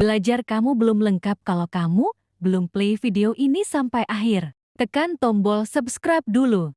Belajar kamu belum lengkap kalau kamu belum play video ini sampai akhir. Tekan tombol subscribe dulu.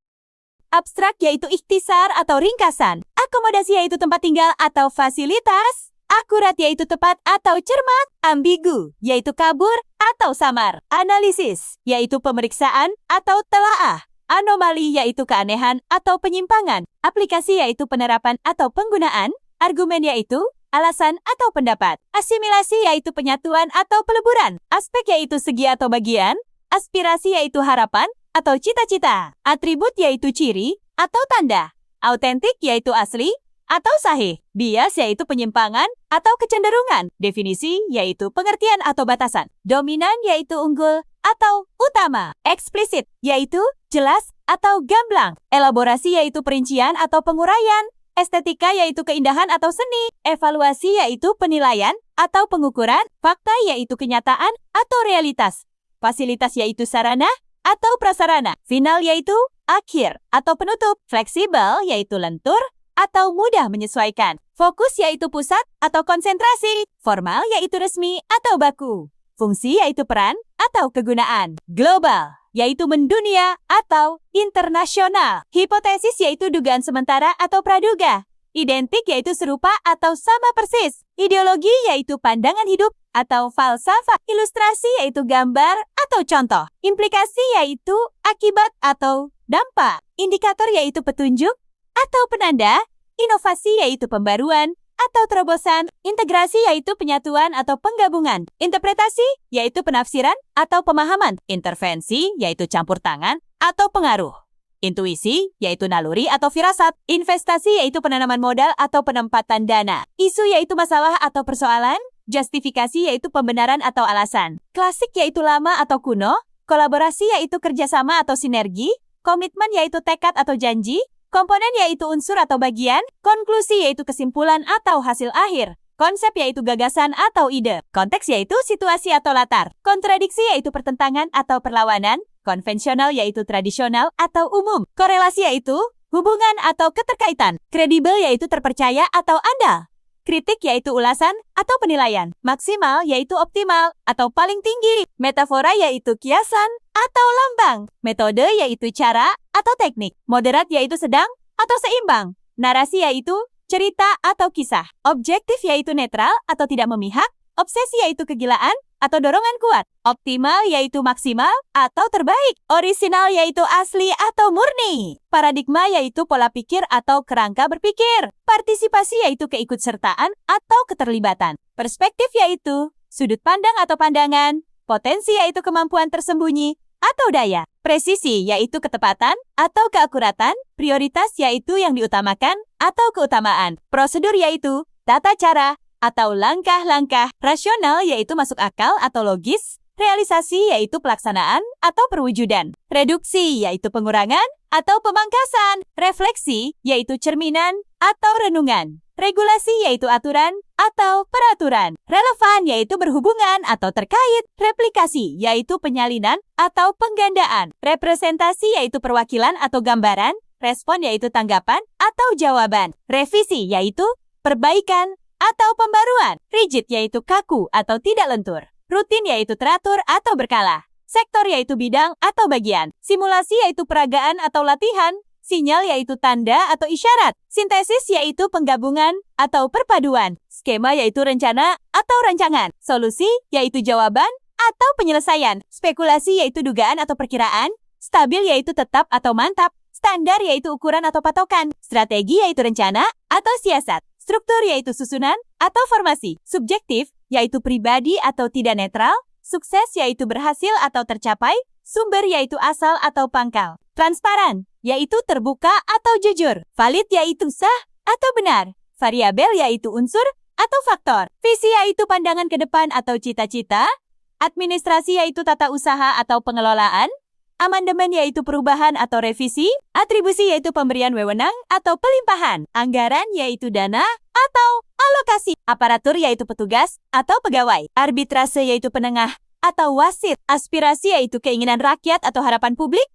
Abstrak yaitu ikhtisar atau ringkasan. Akomodasi yaitu tempat tinggal atau fasilitas. Akurat yaitu tepat atau cermat. Ambigu yaitu kabur atau samar. Analisis yaitu pemeriksaan atau telaah. Anomali yaitu keanehan atau penyimpangan. Aplikasi yaitu penerapan atau penggunaan. Argumen yaitu alasan atau pendapat. Asimilasi yaitu penyatuan atau peleburan. Aspek yaitu segi atau bagian. Aspirasi yaitu harapan atau cita-cita. Atribut yaitu ciri atau tanda. Autentik yaitu asli atau sahih. Bias yaitu penyimpangan atau kecenderungan. Definisi yaitu pengertian atau batasan. Dominan yaitu unggul atau utama. Eksplisit yaitu jelas atau gamblang. Elaborasi yaitu perincian atau penguraian. Estetika yaitu keindahan atau seni. Evaluasi yaitu penilaian atau pengukuran. Fakta yaitu kenyataan atau realitas. Fasilitas yaitu sarana atau prasarana. Final yaitu akhir atau penutup. Fleksibel yaitu lentur atau mudah menyesuaikan. Fokus yaitu pusat atau konsentrasi. Formal yaitu resmi atau baku. Fungsi yaitu peran atau kegunaan. Global yaitu mendunia atau internasional. Hipotesis yaitu dugaan sementara atau praduga. Identik yaitu serupa atau sama persis. Ideologi yaitu pandangan hidup atau falsafah. Ilustrasi yaitu gambar atau contoh. Implikasi yaitu akibat atau dampak. Indikator yaitu petunjuk atau penanda. Inovasi yaitu pembaruan atau terobosan. Integrasi yaitu penyatuan atau penggabungan. Interpretasi yaitu penafsiran atau pemahaman. Intervensi yaitu campur tangan atau pengaruh. Intuisi yaitu naluri atau firasat. Investasi yaitu penanaman modal atau penempatan dana. Isu yaitu masalah atau persoalan. Justifikasi yaitu pembenaran atau alasan. Klasik yaitu lama atau kuno. Kolaborasi yaitu kerjasama atau sinergi. Komitmen yaitu tekad atau janji. Komponen yaitu unsur atau bagian. Konklusi yaitu kesimpulan atau hasil akhir. Konsep yaitu gagasan atau ide. Konteks yaitu situasi atau latar. Kontradiksi yaitu pertentangan atau perlawanan. Konvensional yaitu tradisional atau umum. Korelasi yaitu hubungan atau keterkaitan. Kredibel yaitu terpercaya atau andal. Kritik yaitu ulasan atau penilaian. Maksimal yaitu optimal atau paling tinggi. Metafora yaitu kiasan atau lambang. Metode yaitu cara atau teknik. Moderat yaitu sedang atau seimbang. Narasi yaitu cerita atau kisah. Objektif yaitu netral atau tidak memihak. Obsesi yaitu kegilaan atau dorongan kuat. Optimal yaitu maksimal atau terbaik. Orisinal yaitu asli atau murni. Paradigma yaitu pola pikir atau kerangka berpikir. Partisipasi yaitu keikutsertaan atau keterlibatan. Perspektif yaitu sudut pandang atau pandangan. Potensi yaitu kemampuan tersembunyi atau daya. Presisi yaitu ketepatan atau keakuratan. Prioritas yaitu yang diutamakan atau keutamaan. Prosedur yaitu tata cara atau langkah-langkah. Rasional yaitu masuk akal atau logis. Realisasi yaitu pelaksanaan atau perwujudan. Reduksi yaitu pengurangan atau pemangkasan. Refleksi yaitu cerminan atau renungan. Regulasi yaitu aturan atau peraturan. Relevan yaitu berhubungan atau terkait. Replikasi yaitu penyalinan atau penggandaan. Representasi yaitu perwakilan atau gambaran. Respon yaitu tanggapan atau jawaban. Revisi yaitu perbaikan atau pembaruan. Rigid yaitu kaku atau tidak lentur. Rutin yaitu teratur atau berkala. Sektor yaitu bidang atau bagian. Simulasi yaitu peragaan atau latihan. Sinyal yaitu tanda atau isyarat. Sintesis yaitu penggabungan atau perpaduan. Skema yaitu rencana atau rancangan. Solusi yaitu jawaban atau penyelesaian. Spekulasi yaitu dugaan atau perkiraan. Stabil yaitu tetap atau mantap. Standar yaitu ukuran atau patokan. Strategi yaitu rencana atau siasat. Struktur yaitu susunan atau formasi. Subjektif yaitu pribadi atau tidak netral. Sukses yaitu berhasil atau tercapai. Sumber yaitu asal atau pangkal. Transparan yaitu terbuka atau jujur. Valid yaitu sah atau benar. Variabel yaitu unsur atau faktor. Visi yaitu pandangan ke depan atau cita-cita. Administrasi yaitu tata usaha atau pengelolaan. Amandemen yaitu perubahan atau revisi. Atribusi yaitu pemberian wewenang atau pelimpahan. Anggaran yaitu dana atau alokasi. Aparatur yaitu petugas atau pegawai. Arbitrase yaitu penengah atau wasit. Aspirasi yaitu keinginan rakyat atau harapan publik.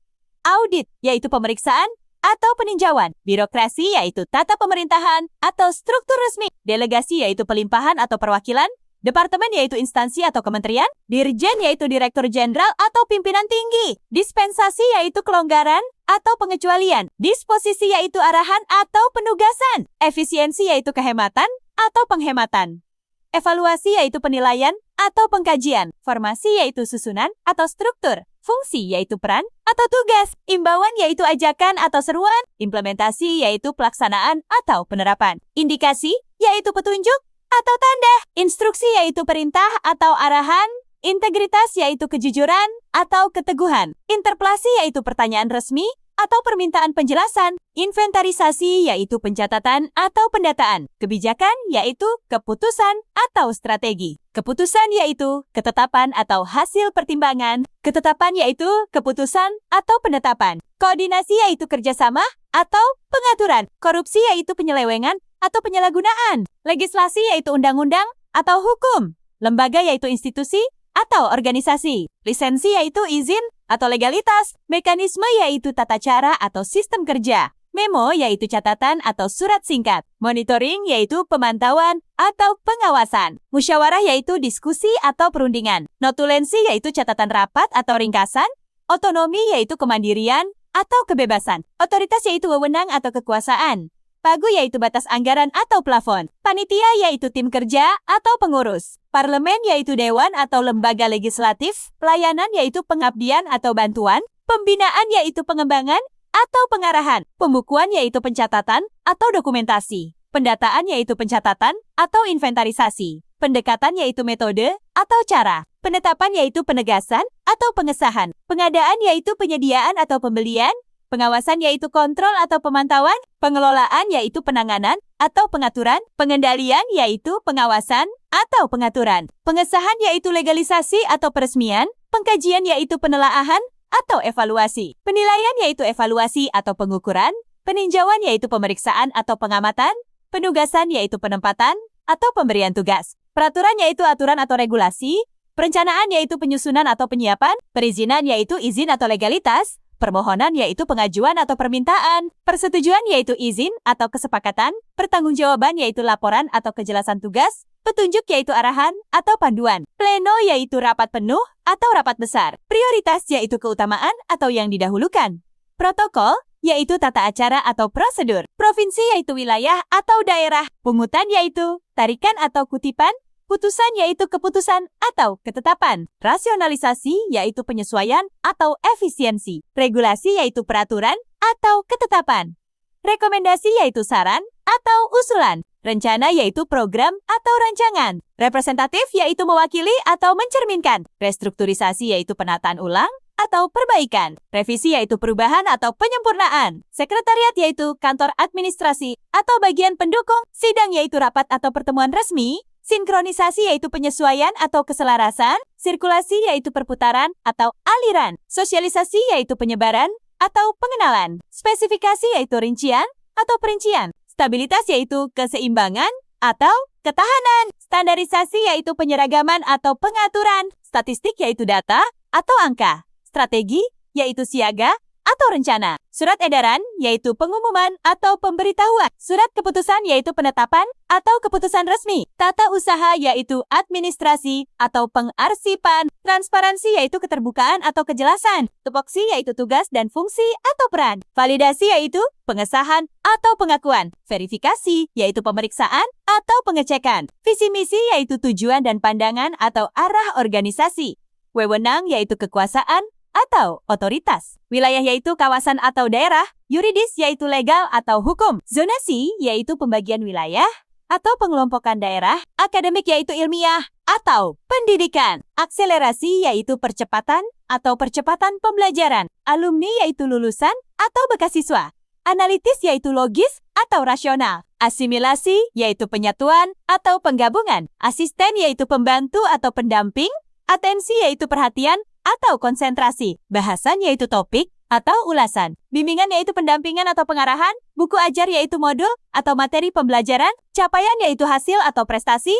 Audit yaitu pemeriksaan atau peninjauan. Birokrasi yaitu tata pemerintahan atau struktur resmi. Delegasi yaitu pelimpahan atau perwakilan. Departemen yaitu instansi atau kementerian. Dirjen yaitu direktur jenderal atau pimpinan tinggi. Dispensasi yaitu kelonggaran atau pengecualian. Disposisi yaitu arahan atau penugasan. Efisiensi yaitu kehematan atau penghematan. Evaluasi yaitu penilaian atau pengkajian. Formasi yaitu susunan atau struktur. Fungsi yaitu peran atau tugas. Imbauan yaitu ajakan atau seruan. Implementasi yaitu pelaksanaan atau penerapan. Indikasi yaitu petunjuk atau tanda. Instruksi yaitu perintah atau arahan. Integritas yaitu kejujuran atau keteguhan. Interpelasi yaitu pertanyaan resmi atau permintaan penjelasan. Inventarisasi yaitu pencatatan atau pendataan. Kebijakan yaitu keputusan atau strategi. Keputusan yaitu ketetapan atau hasil pertimbangan. Ketetapan yaitu keputusan atau penetapan. Koordinasi yaitu kerjasama atau pengaturan. Korupsi yaitu penyelewengan atau penyalahgunaan. Legislasi yaitu undang-undang atau hukum. Lembaga yaitu institusi atau organisasi. Lisensi yaitu izin atau legalitas. Mekanisme yaitu tata cara atau sistem kerja. Memo yaitu catatan atau surat singkat. Monitoring yaitu pemantauan atau pengawasan. Musyawarah yaitu diskusi atau perundingan. Notulensi yaitu catatan rapat atau ringkasan. Otonomi yaitu kemandirian atau kebebasan. Otoritas yaitu wewenang atau kekuasaan. Pagu yaitu batas anggaran atau plafon. Panitia yaitu tim kerja atau pengurus. Parlemen yaitu dewan atau lembaga legislatif. Pelayanan yaitu pengabdian atau bantuan. Pembinaan yaitu pengembangan atau pengarahan. Pembukuan yaitu pencatatan atau dokumentasi. Pendataan yaitu pencatatan atau inventarisasi. Pendekatan yaitu metode atau cara. Penetapan yaitu penegasan atau pengesahan. Pengadaan yaitu penyediaan atau pembelian. Pengawasan yaitu kontrol atau pemantauan. Pengelolaan yaitu penanganan atau pengaturan. Pengendalian yaitu pengawasan atau pengaturan. Pengesahan yaitu legalisasi atau peresmian. Pengkajian yaitu penelaahan atau evaluasi. Penilaian yaitu evaluasi atau pengukuran. Peninjauan yaitu pemeriksaan atau pengamatan. Penugasan yaitu penempatan atau pemberian tugas. Peraturan yaitu aturan atau regulasi. Perencanaan yaitu penyusunan atau penyiapan. Perizinan yaitu izin atau legalitas. Permohonan yaitu pengajuan atau permintaan. Persetujuan yaitu izin atau kesepakatan. Pertanggungjawaban yaitu laporan atau kejelasan tugas. Petunjuk yaitu arahan atau panduan. Pleno yaitu rapat penuh atau rapat besar. Prioritas yaitu keutamaan atau yang didahulukan. Protokol yaitu tata acara atau prosedur. Provinsi yaitu wilayah atau daerah. Pungutan yaitu tarikan atau kutipan. Putusan yaitu keputusan atau ketetapan. Rasionalisasi yaitu penyesuaian atau efisiensi. Regulasi yaitu peraturan atau ketetapan. Rekomendasi yaitu saran atau usulan. Rencana yaitu program atau rancangan. Representatif yaitu mewakili atau mencerminkan. Restrukturisasi yaitu penataan ulang atau perbaikan. Revisi yaitu perubahan atau penyempurnaan. Sekretariat yaitu kantor administrasi atau bagian pendukung. Sidang yaitu rapat atau pertemuan resmi. Sinkronisasi yaitu penyesuaian atau keselarasan. Sirkulasi yaitu perputaran atau aliran. Sosialisasi yaitu penyebaran atau pengenalan. Spesifikasi yaitu rincian atau perincian. Stabilitas yaitu keseimbangan atau ketahanan. Standarisasi yaitu penyeragaman atau pengaturan. Statistik yaitu data atau angka. Strategi yaitu siaga atau rencana. Surat edaran yaitu pengumuman atau pemberitahuan. Surat keputusan yaitu penetapan atau keputusan resmi. Tata usaha yaitu administrasi atau pengarsipan. Transparansi yaitu keterbukaan atau kejelasan. Tupoksi yaitu tugas dan fungsi atau peran. Validasi yaitu pengesahan atau pengakuan. Verifikasi yaitu pemeriksaan atau pengecekan. Visi misi yaitu tujuan dan pandangan atau arah organisasi. Wewenang yaitu kekuasaan atau otoritas. Wilayah yaitu kawasan atau daerah. Yuridis yaitu legal atau hukum. Zonasi yaitu pembagian wilayah atau pengelompokan daerah. Akademik yaitu ilmiah atau pendidikan. Akselerasi yaitu percepatan atau percepatan pembelajaran. Alumni yaitu lulusan atau bekas siswa. Analitis yaitu logis atau rasional. Asimilasi yaitu penyatuan atau penggabungan. Asisten yaitu pembantu atau pendamping. Atensi yaitu perhatian atau konsentrasi. Bahasan yaitu topik atau ulasan. Bimbingan yaitu pendampingan atau pengarahan. Buku ajar yaitu modul atau materi pembelajaran. Capaian yaitu hasil atau prestasi.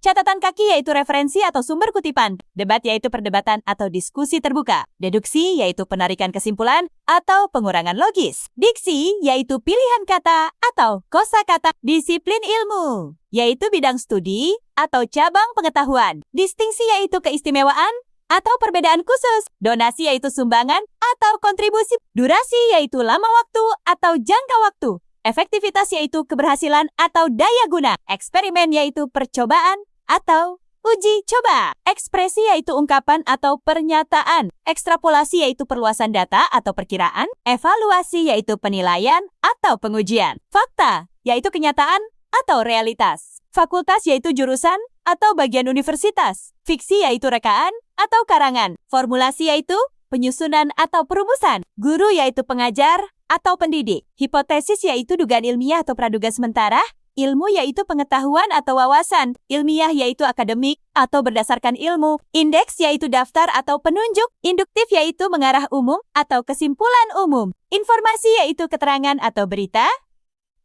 Catatan kaki yaitu referensi atau sumber kutipan. Debat yaitu perdebatan atau diskusi terbuka. Deduksi yaitu penarikan kesimpulan atau pengurangan logis. Diksi yaitu pilihan kata atau kosakata. Disiplin ilmu yaitu bidang studi atau cabang pengetahuan. Distingsi yaitu keistimewaan atau perbedaan khusus. Donasi yaitu sumbangan atau kontribusi. Durasi yaitu lama waktu atau jangka waktu. Efektivitas yaitu keberhasilan atau daya guna. Eksperimen yaitu percobaan atau uji coba. Ekspresi yaitu ungkapan atau pernyataan. Ekstrapolasi yaitu perluasan data atau perkiraan. Evaluasi yaitu penilaian atau pengujian. Fakta yaitu kenyataan atau realitas. Fakultas yaitu jurusan atau bagian universitas. Fiksi yaitu rekaan atau karangan. Formulasi yaitu penyusunan atau perumusan. Guru yaitu pengajar atau pendidik. Hipotesis yaitu dugaan ilmiah atau praduga sementara. Ilmu yaitu pengetahuan atau wawasan. Ilmiah yaitu akademik atau berdasarkan ilmu. Indeks yaitu daftar atau penunjuk. Induktif yaitu mengarah umum atau kesimpulan umum. Informasi yaitu keterangan atau berita.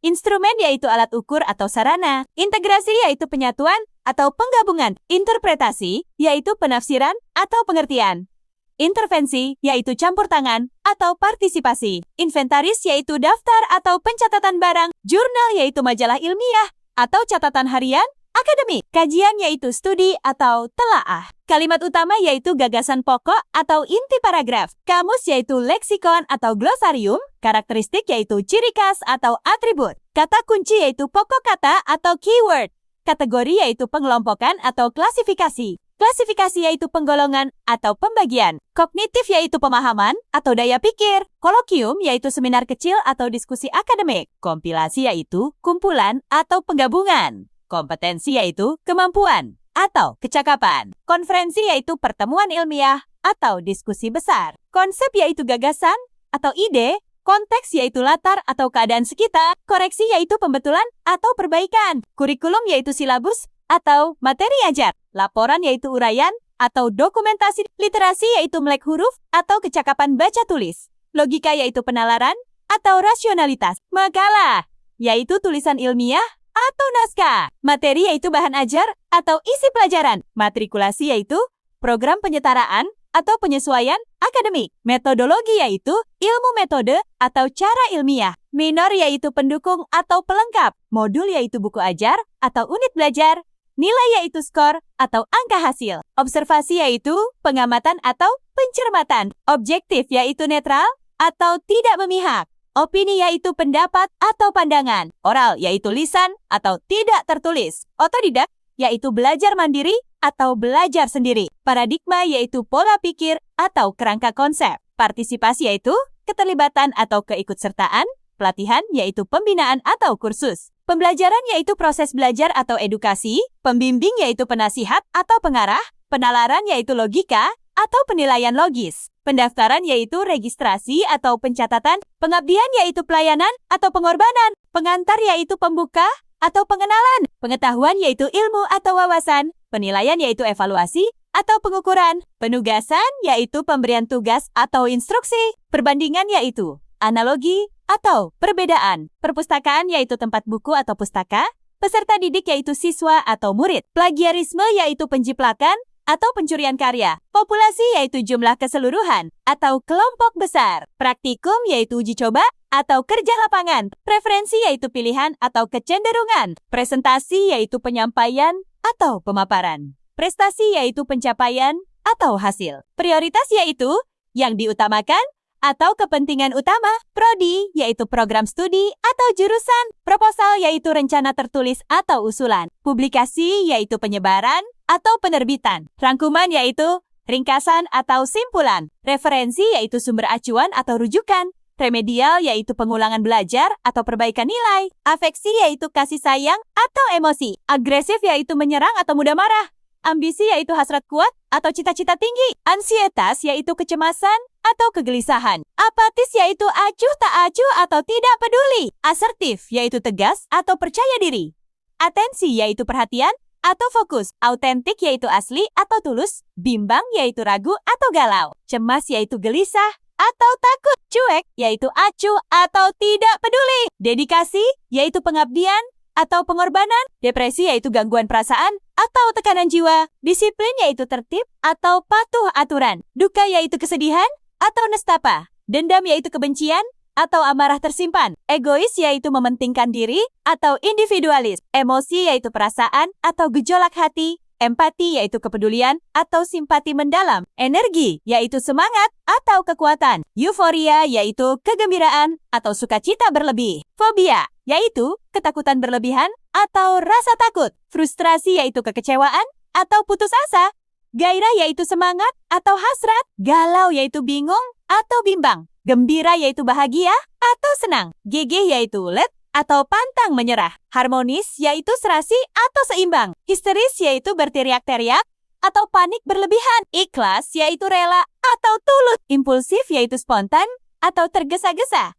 Instrumen yaitu alat ukur atau sarana. Integrasi yaitu penyatuan atau penggabungan. Interpretasi yaitu penafsiran atau pengertian. Intervensi yaitu campur tangan atau partisipasi. Inventaris yaitu daftar atau pencatatan barang. Jurnal yaitu majalah ilmiah atau catatan harian akademik. Kajian yaitu studi atau telaah. Kalimat utama yaitu gagasan pokok atau inti paragraf. Kamus yaitu leksikon atau glosarium. Karakteristik yaitu ciri khas atau atribut. Kata kunci yaitu pokok kata atau keyword. Kategori yaitu pengelompokan atau klasifikasi. Klasifikasi yaitu penggolongan atau pembagian. Kognitif yaitu pemahaman atau daya pikir. Kolokium yaitu seminar kecil atau diskusi akademik. Kompilasi yaitu kumpulan atau penggabungan. Kompetensi yaitu kemampuan atau kecakapan. Konferensi yaitu pertemuan ilmiah atau diskusi besar. Konsep yaitu gagasan atau ide. Konteks yaitu latar atau keadaan sekitar. Koreksi yaitu pembetulan atau perbaikan. Kurikulum yaitu silabus atau materi ajar. Laporan yaitu uraian atau dokumentasi. Literasi yaitu melek huruf atau kecakapan baca tulis. Logika yaitu penalaran atau rasionalitas. Makalah yaitu tulisan ilmiah atau naskah. Materi yaitu bahan ajar atau isi pelajaran. Matrikulasi yaitu program penyetaraan atau penyesuaian akademik. Metodologi yaitu ilmu metode atau cara ilmiah. Minor yaitu pendukung atau pelengkap. Modul yaitu buku ajar atau unit belajar. Nilai yaitu skor atau angka hasil. Observasi yaitu pengamatan atau pencermatan. Objektif yaitu netral atau tidak memihak. Opini yaitu pendapat atau pandangan. Oral yaitu lisan atau tidak tertulis. Otodidak yaitu belajar mandiri atau belajar sendiri. Paradigma yaitu pola pikir atau kerangka konsep. Partisipasi yaitu keterlibatan atau keikutsertaan. Pelatihan yaitu pembinaan atau kursus. Pembelajaran yaitu proses belajar atau edukasi. Pembimbing yaitu penasihat atau pengarah. Penalaran yaitu logika atau penilaian logis. Pendaftaran yaitu registrasi atau pencatatan. Pengabdian yaitu pelayanan atau pengorbanan. Pengantar yaitu pembuka atau pengenalan. Pengetahuan yaitu ilmu atau wawasan. Penilaian yaitu evaluasi atau pengukuran. Penugasan yaitu pemberian tugas atau instruksi. Perbandingan yaitu analogi atau perbedaan. Perpustakaan yaitu tempat buku atau pustaka. Peserta didik yaitu siswa atau murid. Plagiarisme yaitu penjiplakan atau pencurian karya. Populasi yaitu jumlah keseluruhan atau kelompok besar. Praktikum yaitu uji coba atau kerja lapangan. Preferensi yaitu pilihan atau kecenderungan. Presentasi yaitu penyampaian atau pemaparan. Prestasi yaitu pencapaian atau hasil. Prioritas yaitu yang diutamakan atau kepentingan utama. Prodi yaitu program studi atau jurusan. Proposal yaitu rencana tertulis atau usulan. Publikasi yaitu penyebaran atau penerbitan. Rangkuman yaitu ringkasan atau simpulan. Referensi yaitu sumber acuan atau rujukan. Remedial yaitu pengulangan belajar atau perbaikan nilai. Afeksi yaitu kasih sayang atau emosi. Agresif yaitu menyerang atau mudah marah. Ambisi yaitu hasrat kuat atau cita-cita tinggi. Ansietas yaitu kecemasan atau kegelisahan. Apatis yaitu acuh tak acuh atau tidak peduli. Asertif yaitu tegas atau percaya diri. Atensi yaitu perhatian atau fokus. Autentik yaitu asli atau tulus. Bimbang yaitu ragu atau galau. Cemas yaitu gelisah atau takut. Cuek yaitu acuh atau tidak peduli. Dedikasi yaitu pengabdian atau pengorbanan. Depresi yaitu gangguan perasaan atau tekanan jiwa. Disiplin yaitu tertib atau patuh aturan. Duka yaitu kesedihan atau nestapa. Dendam yaitu kebencian atau amarah tersimpan. Egois yaitu mementingkan diri atau individualis. Emosi yaitu perasaan atau gejolak hati. Empati yaitu kepedulian atau simpati mendalam. Energi yaitu semangat atau kekuatan. Euforia yaitu kegembiraan atau sukacita berlebih. Fobia yaitu ketakutan berlebihan atau rasa takut. Frustrasi yaitu kekecewaan atau putus asa. Gairah yaitu semangat atau hasrat. Galau yaitu bingung atau bimbang. Gembira yaitu bahagia atau senang. Gigih yaitu ulet atau pantang menyerah. Harmonis yaitu serasi atau seimbang. Histeris yaitu berteriak-teriak atau panik berlebihan. Ikhlas yaitu rela atau tulus. Impulsif yaitu spontan atau tergesa-gesa.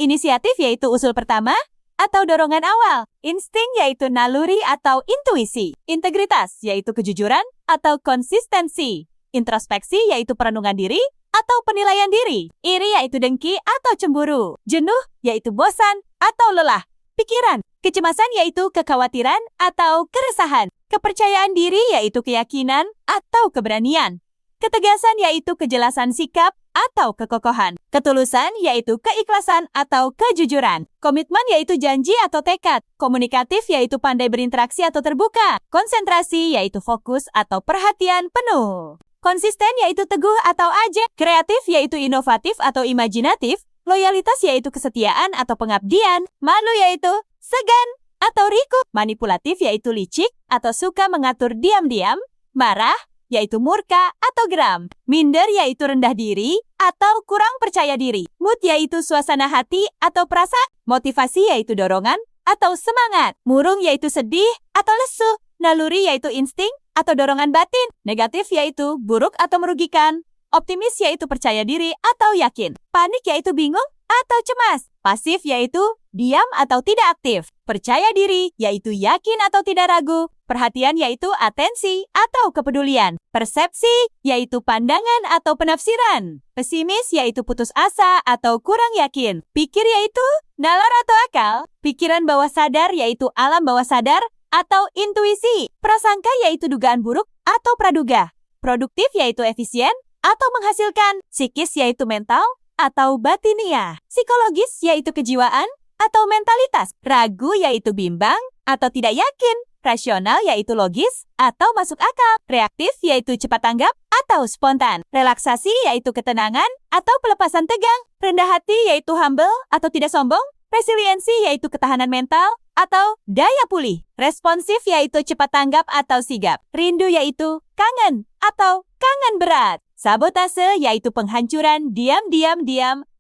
Inisiatif yaitu usul pertama atau dorongan awal. Insting yaitu naluri atau intuisi. Integritas yaitu kejujuran atau konsistensi. Introspeksi yaitu perenungan diri atau penilaian diri. Iri yaitu dengki atau cemburu. Jenuh yaitu bosan atau lelah. Pikiran, kecemasan yaitu kekhawatiran atau keresahan. Kepercayaan diri yaitu keyakinan atau keberanian. Ketegasan yaitu kejelasan sikap atau kekokohan. Ketulusan yaitu keikhlasan atau kejujuran. Komitmen yaitu janji atau tekad. Komunikatif yaitu pandai berinteraksi atau terbuka. Konsentrasi yaitu fokus atau perhatian penuh. Konsisten yaitu teguh atau ajak. Kreatif yaitu inovatif atau imajinatif. Loyalitas yaitu kesetiaan atau pengabdian. Malu yaitu segan atau riku. Manipulatif yaitu licik atau suka mengatur diam-diam. Marah yaitu murka atau geram. Minder yaitu rendah diri atau kurang percaya diri. Mood yaitu suasana hati atau perasaan. Motivasi yaitu dorongan atau semangat. Murung yaitu sedih atau lesu. Naluri yaitu insting atau dorongan batin. Negatif yaitu buruk atau merugikan. Optimis yaitu percaya diri atau yakin. Panik yaitu bingung atau cemas. Pasif yaitu diam atau tidak aktif. Percaya diri yaitu yakin atau tidak ragu. Perhatian yaitu atensi atau kepedulian. Persepsi yaitu pandangan atau penafsiran. Pesimis yaitu putus asa atau kurang yakin. Pikir yaitu nalar atau akal. Pikiran bawah sadar yaitu alam bawah sadar atau intuisi. Prasangka yaitu dugaan buruk atau praduga. Produktif yaitu efisien atau menghasilkan. Psikis yaitu mental atau batiniah. Psikologis yaitu kejiwaan atau mentalitas. Ragu yaitu bimbang atau tidak yakin. Rasional yaitu logis atau masuk akal. Reaktif yaitu cepat tanggap atau spontan. Relaksasi yaitu ketenangan atau pelepasan tegang. Rendah hati yaitu humble atau tidak sombong. Resiliensi yaitu ketahanan mental atau daya pulih. Responsif yaitu cepat tanggap atau sigap. Rindu yaitu kangen atau kangen berat. Sabotase yaitu penghancuran diam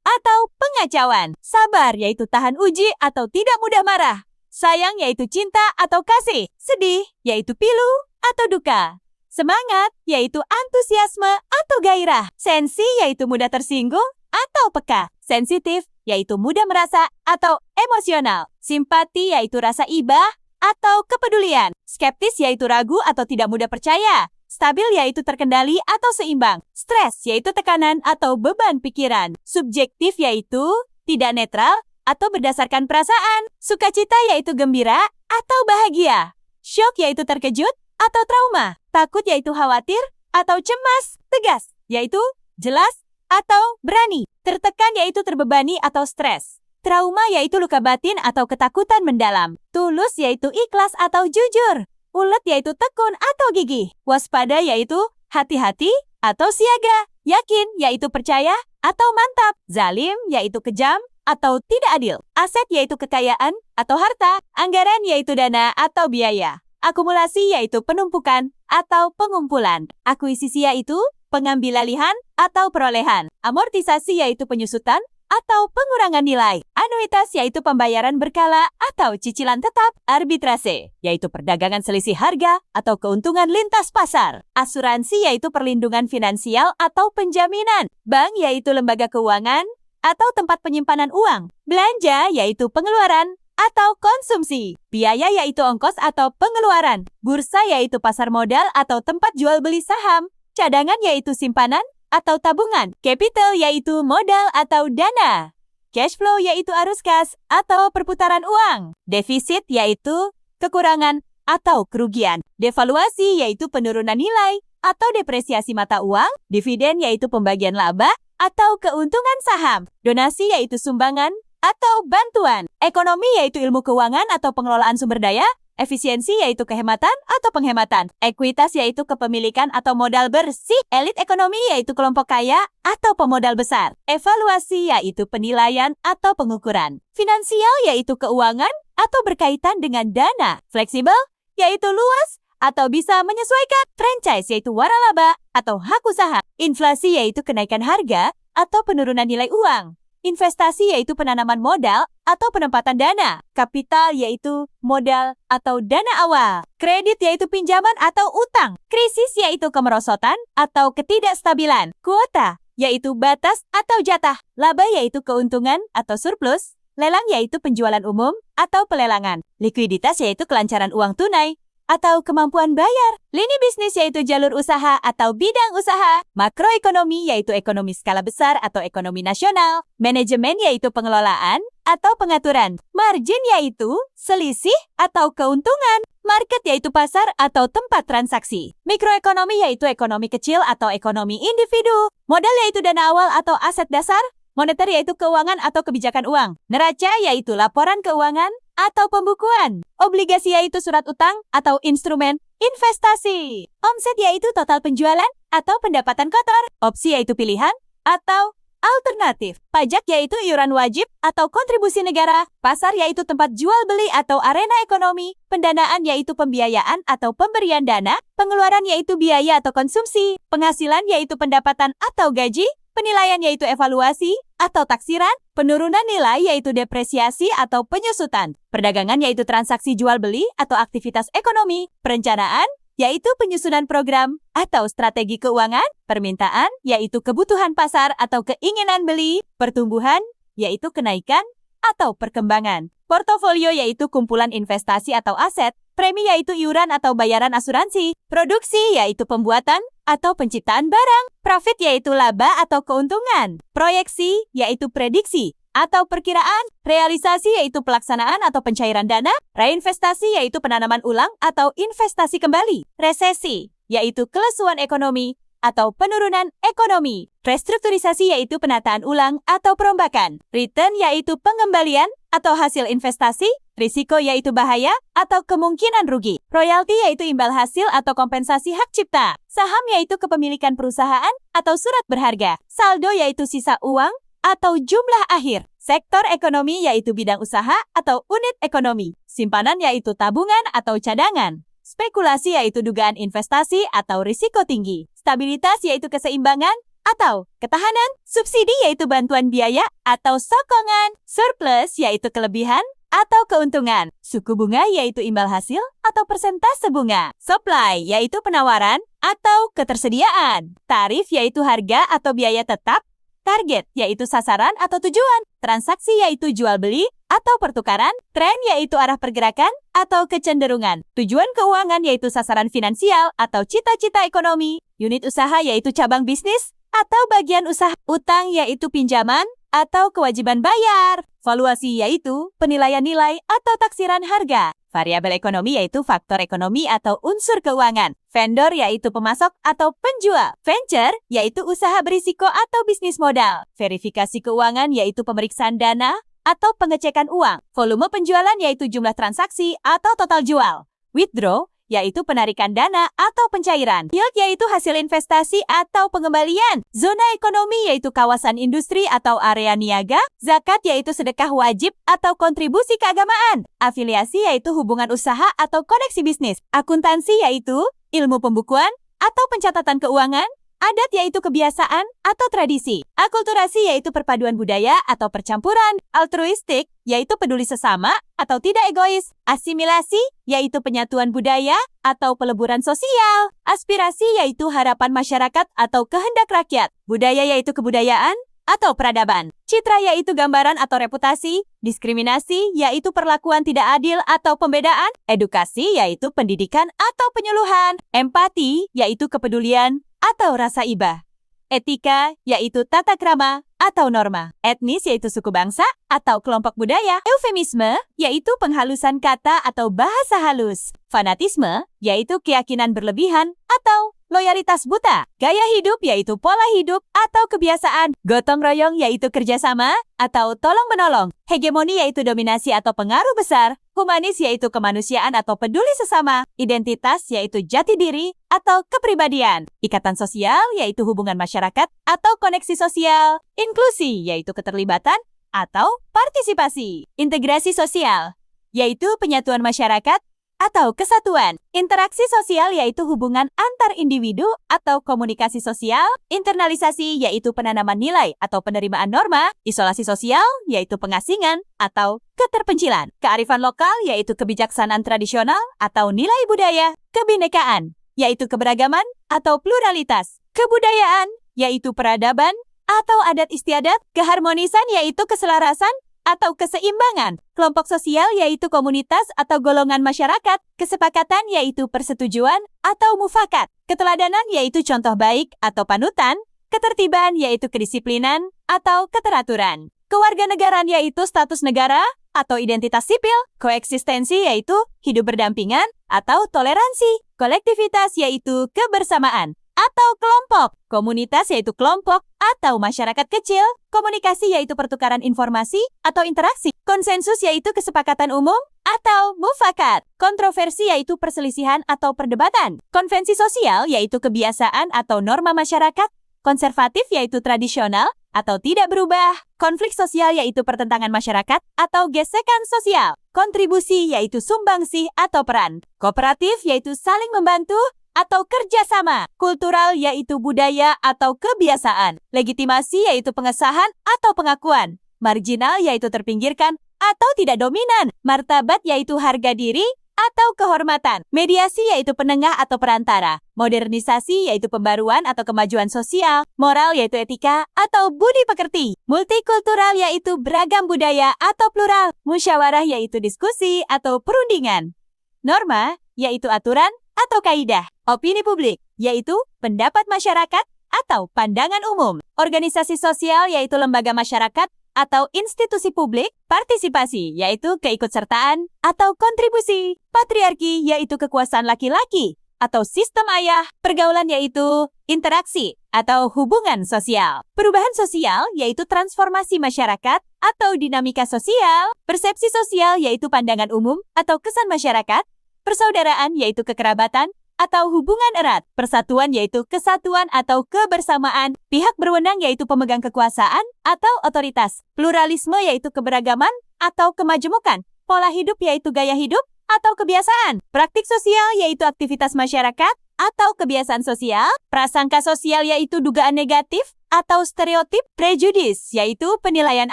atau pengacauan. Sabar yaitu tahan uji atau tidak mudah marah. Sayang yaitu cinta atau kasih. Sedih yaitu pilu atau duka. Semangat yaitu antusiasme atau gairah. Sensi yaitu mudah tersinggung atau peka. Sensitif yaitu mudah merasa atau emosional. Simpati yaitu rasa iba atau kepedulian. Skeptis yaitu ragu atau tidak mudah percaya. Stabil yaitu terkendali atau seimbang. Stres yaitu tekanan atau beban pikiran. Subjektif yaitu tidak netral atau berdasarkan perasaan. Sukacita yaitu gembira atau bahagia. Syok yaitu terkejut atau trauma. Takut yaitu khawatir atau cemas. Tegas yaitu jelas atau berani. Tertekan yaitu terbebani atau stres. Trauma yaitu luka batin atau ketakutan mendalam. Tulus yaitu ikhlas atau jujur. Ulet yaitu tekun atau gigih. Waspada yaitu hati-hati atau siaga. Yakin yaitu percaya atau mantap. Zalim yaitu kejam atau tidak adil. Aset yaitu kekayaan atau harta. Anggaran yaitu dana atau biaya. Akumulasi yaitu penumpukan atau pengumpulan. Akuisisi yaitu pengambil alihan atau perolehan. Amortisasi yaitu penyusutan atau pengurangan nilai. Anuitas yaitu pembayaran berkala atau cicilan tetap. Arbitrase yaitu perdagangan selisih harga atau keuntungan lintas pasar. Asuransi yaitu perlindungan finansial atau penjaminan. Bank yaitu lembaga keuangan atau tempat penyimpanan uang. Belanja yaitu pengeluaran atau konsumsi. Biaya yaitu ongkos atau pengeluaran. Bursa yaitu pasar modal atau tempat jual beli saham. Cadangan yaitu simpanan atau tabungan. Capital yaitu modal atau dana. Cash flow yaitu arus kas atau perputaran uang. Defisit yaitu kekurangan atau kerugian. Devaluasi yaitu penurunan nilai atau depresiasi mata uang. Dividen yaitu pembagian laba atau keuntungan saham. Donasi yaitu sumbangan atau bantuan. Ekonomi yaitu ilmu keuangan atau pengelolaan sumber daya. Efisiensi yaitu kehematan atau penghematan. Ekuitas yaitu kepemilikan atau modal bersih. Elit ekonomi yaitu kelompok kaya atau pemodal besar. Evaluasi yaitu penilaian atau pengukuran. Finansial yaitu keuangan atau berkaitan dengan dana. Fleksibel yaitu luas atau bisa menyesuaikan. Franchise yaitu waralaba atau hak usaha. Inflasi yaitu kenaikan harga atau penurunan nilai uang. Investasi yaitu penanaman modal atau penempatan dana. Kapital yaitu modal atau dana awal. Kredit yaitu pinjaman atau utang. Krisis yaitu kemerosotan atau ketidakstabilan. Kuota yaitu batas atau jatah. Laba yaitu keuntungan atau surplus. Lelang yaitu penjualan umum atau pelelangan. Likuiditas yaitu kelancaran uang tunai atau kemampuan bayar. Lini bisnis yaitu jalur usaha atau bidang usaha. Makroekonomi yaitu ekonomi skala besar atau ekonomi nasional. Manajemen yaitu pengelolaan atau pengaturan. Margin yaitu selisih atau keuntungan. Market yaitu pasar atau tempat transaksi. Mikroekonomi yaitu ekonomi kecil atau ekonomi individu. Modal yaitu dana awal atau aset dasar. Moneter yaitu keuangan atau kebijakan uang. Neraca yaitu laporan keuangan atau pembukuan. Obligasi yaitu surat utang atau instrumen investasi. Omset yaitu total penjualan atau pendapatan kotor. Opsi yaitu pilihan atau alternatif. Pajak yaitu iuran wajib atau kontribusi negara. Pasar yaitu tempat jual beli atau arena ekonomi. Pendanaan yaitu pembiayaan atau pemberian dana. Pengeluaran yaitu biaya atau konsumsi. Penghasilan yaitu pendapatan atau gaji. Penilaian yaitu evaluasi atau taksiran. Penurunan nilai yaitu depresiasi atau penyusutan. Perdagangan yaitu transaksi jual beli atau aktivitas ekonomi. Perencanaan yaitu penyusunan program atau strategi keuangan. Permintaan yaitu kebutuhan pasar atau keinginan beli. Pertumbuhan yaitu kenaikan atau perkembangan. Portofolio yaitu kumpulan investasi atau aset. Premi yaitu iuran atau bayaran asuransi. Produksi yaitu pembuatan atau penciptaan barang. Profit yaitu laba atau keuntungan. Proyeksi yaitu prediksi atau perkiraan. Realisasi yaitu pelaksanaan atau pencairan dana. Reinvestasi yaitu penanaman ulang atau investasi kembali. Resesi yaitu kelesuan ekonomi atau penurunan ekonomi. Restrukturisasi yaitu penataan ulang atau perombakan. Return yaitu pengembalian atau hasil investasi. Risiko yaitu bahaya atau kemungkinan rugi. Royalti yaitu imbal hasil atau kompensasi hak cipta. Saham yaitu kepemilikan perusahaan atau surat berharga. Saldo yaitu sisa uang atau jumlah akhir. Sektor ekonomi yaitu bidang usaha atau unit ekonomi. Simpanan yaitu tabungan atau cadangan. Spekulasi yaitu dugaan investasi atau risiko tinggi. Stabilitas yaitu keseimbangan atau ketahanan. Subsidi yaitu bantuan biaya atau sokongan. Surplus yaitu kelebihan atau keuntungan. Suku bunga yaitu imbal hasil atau persentase bunga. Supply yaitu penawaran atau ketersediaan. Tarif yaitu harga atau biaya tetap. Target yaitu sasaran atau tujuan. Transaksi yaitu jual beli atau pertukaran. Tren yaitu arah pergerakan atau kecenderungan. Tujuan keuangan yaitu sasaran finansial atau cita-cita ekonomi. Unit usaha yaitu cabang bisnis atau bagian usaha. Utang yaitu pinjaman atau kewajiban bayar. Valuasi yaitu penilaian nilai atau taksiran harga. Variabel ekonomi yaitu faktor ekonomi atau unsur keuangan. Vendor yaitu pemasok atau penjual. Venture yaitu usaha berisiko atau bisnis modal. Verifikasi keuangan yaitu pemeriksaan dana atau pengecekan uang. Volume penjualan yaitu jumlah transaksi atau total jual. Withdraw yaitu penarikan dana atau pencairan. Yield yaitu hasil investasi atau pengembalian. Zona ekonomi yaitu kawasan industri atau area niaga. Zakat yaitu sedekah wajib atau kontribusi keagamaan. Afiliasi yaitu hubungan usaha atau koneksi bisnis. Akuntansi yaitu ilmu pembukuan atau pencatatan keuangan. Adat yaitu kebiasaan atau tradisi. Akulturasi yaitu perpaduan budaya atau percampuran. Altruistik yaitu peduli sesama atau tidak egois. Asimilasi yaitu penyatuan budaya atau peleburan sosial. Aspirasi yaitu harapan masyarakat atau kehendak rakyat. Budaya yaitu kebudayaan atau peradaban. Citra yaitu gambaran atau reputasi. Diskriminasi yaitu perlakuan tidak adil atau pembedaan. Edukasi yaitu pendidikan atau penyuluhan. Empati yaitu kepedulian atau rasa iba. Etika yaitu tata krama atau norma. Etnis yaitu suku bangsa atau kelompok budaya. Eufemisme yaitu penghalusan kata atau bahasa halus. Fanatisme yaitu keyakinan berlebihan atau loyalitas buta, gaya hidup yaitu pola hidup atau kebiasaan, gotong royong yaitu kerjasama atau tolong-menolong, hegemoni yaitu dominasi atau pengaruh besar, humanis yaitu kemanusiaan atau peduli sesama, identitas yaitu jati diri atau kepribadian, ikatan sosial yaitu hubungan masyarakat atau koneksi sosial, inklusi yaitu keterlibatan atau partisipasi, integrasi sosial yaitu penyatuan masyarakat atau kesatuan, interaksi sosial yaitu hubungan antar individu atau komunikasi sosial, internalisasi yaitu penanaman nilai atau penerimaan norma, isolasi sosial yaitu pengasingan atau keterpencilan, kearifan lokal yaitu kebijaksanaan tradisional atau nilai budaya, kebinekaan yaitu keberagaman atau pluralitas, kebudayaan yaitu peradaban atau adat istiadat, keharmonisan yaitu keselarasan atau keseimbangan, kelompok sosial yaitu komunitas atau golongan masyarakat, kesepakatan yaitu persetujuan atau mufakat, keteladanan yaitu contoh baik atau panutan, ketertiban yaitu kedisiplinan atau keteraturan, kewarganegaraan yaitu status negara atau identitas sipil, koeksistensi yaitu hidup berdampingan atau toleransi, kolektivitas yaitu kebersamaan atau kelompok, komunitas yaitu kelompok atau masyarakat kecil, komunikasi yaitu pertukaran informasi atau interaksi, konsensus yaitu kesepakatan umum atau mufakat, kontroversi yaitu perselisihan atau perdebatan, konvensi sosial yaitu kebiasaan atau norma masyarakat, konservatif yaitu tradisional atau tidak berubah, konflik sosial yaitu pertentangan masyarakat atau gesekan sosial, kontribusi yaitu sumbangsih atau peran, kooperatif yaitu saling membantu atau kerjasama, kultural yaitu budaya atau kebiasaan, legitimasi yaitu pengesahan atau pengakuan, marginal yaitu terpinggirkan atau tidak dominan, martabat yaitu harga diri atau kehormatan, mediasi yaitu penengah atau perantara, modernisasi yaitu pembaruan atau kemajuan sosial, moral yaitu etika atau budi pekerti, multikultural yaitu beragam budaya atau plural, musyawarah yaitu diskusi atau perundingan, norma yaitu aturan atau kaidah, opini publik, yaitu pendapat masyarakat atau pandangan umum, organisasi sosial yaitu lembaga masyarakat atau institusi publik, partisipasi yaitu keikutsertaan atau kontribusi, patriarki yaitu kekuasaan laki-laki atau sistem ayah, pergaulan yaitu interaksi atau hubungan sosial, perubahan sosial yaitu transformasi masyarakat atau dinamika sosial, persepsi sosial yaitu pandangan umum atau kesan masyarakat, persaudaraan yaitu kekerabatan atau hubungan erat, persatuan yaitu kesatuan atau kebersamaan, pihak berwenang yaitu pemegang kekuasaan atau otoritas, pluralisme yaitu keberagaman atau kemajemukan, pola hidup yaitu gaya hidup atau kebiasaan, praktik sosial yaitu aktivitas masyarakat atau kebiasaan sosial, prasangka sosial yaitu dugaan negatif atau stereotip, prejudis yaitu penilaian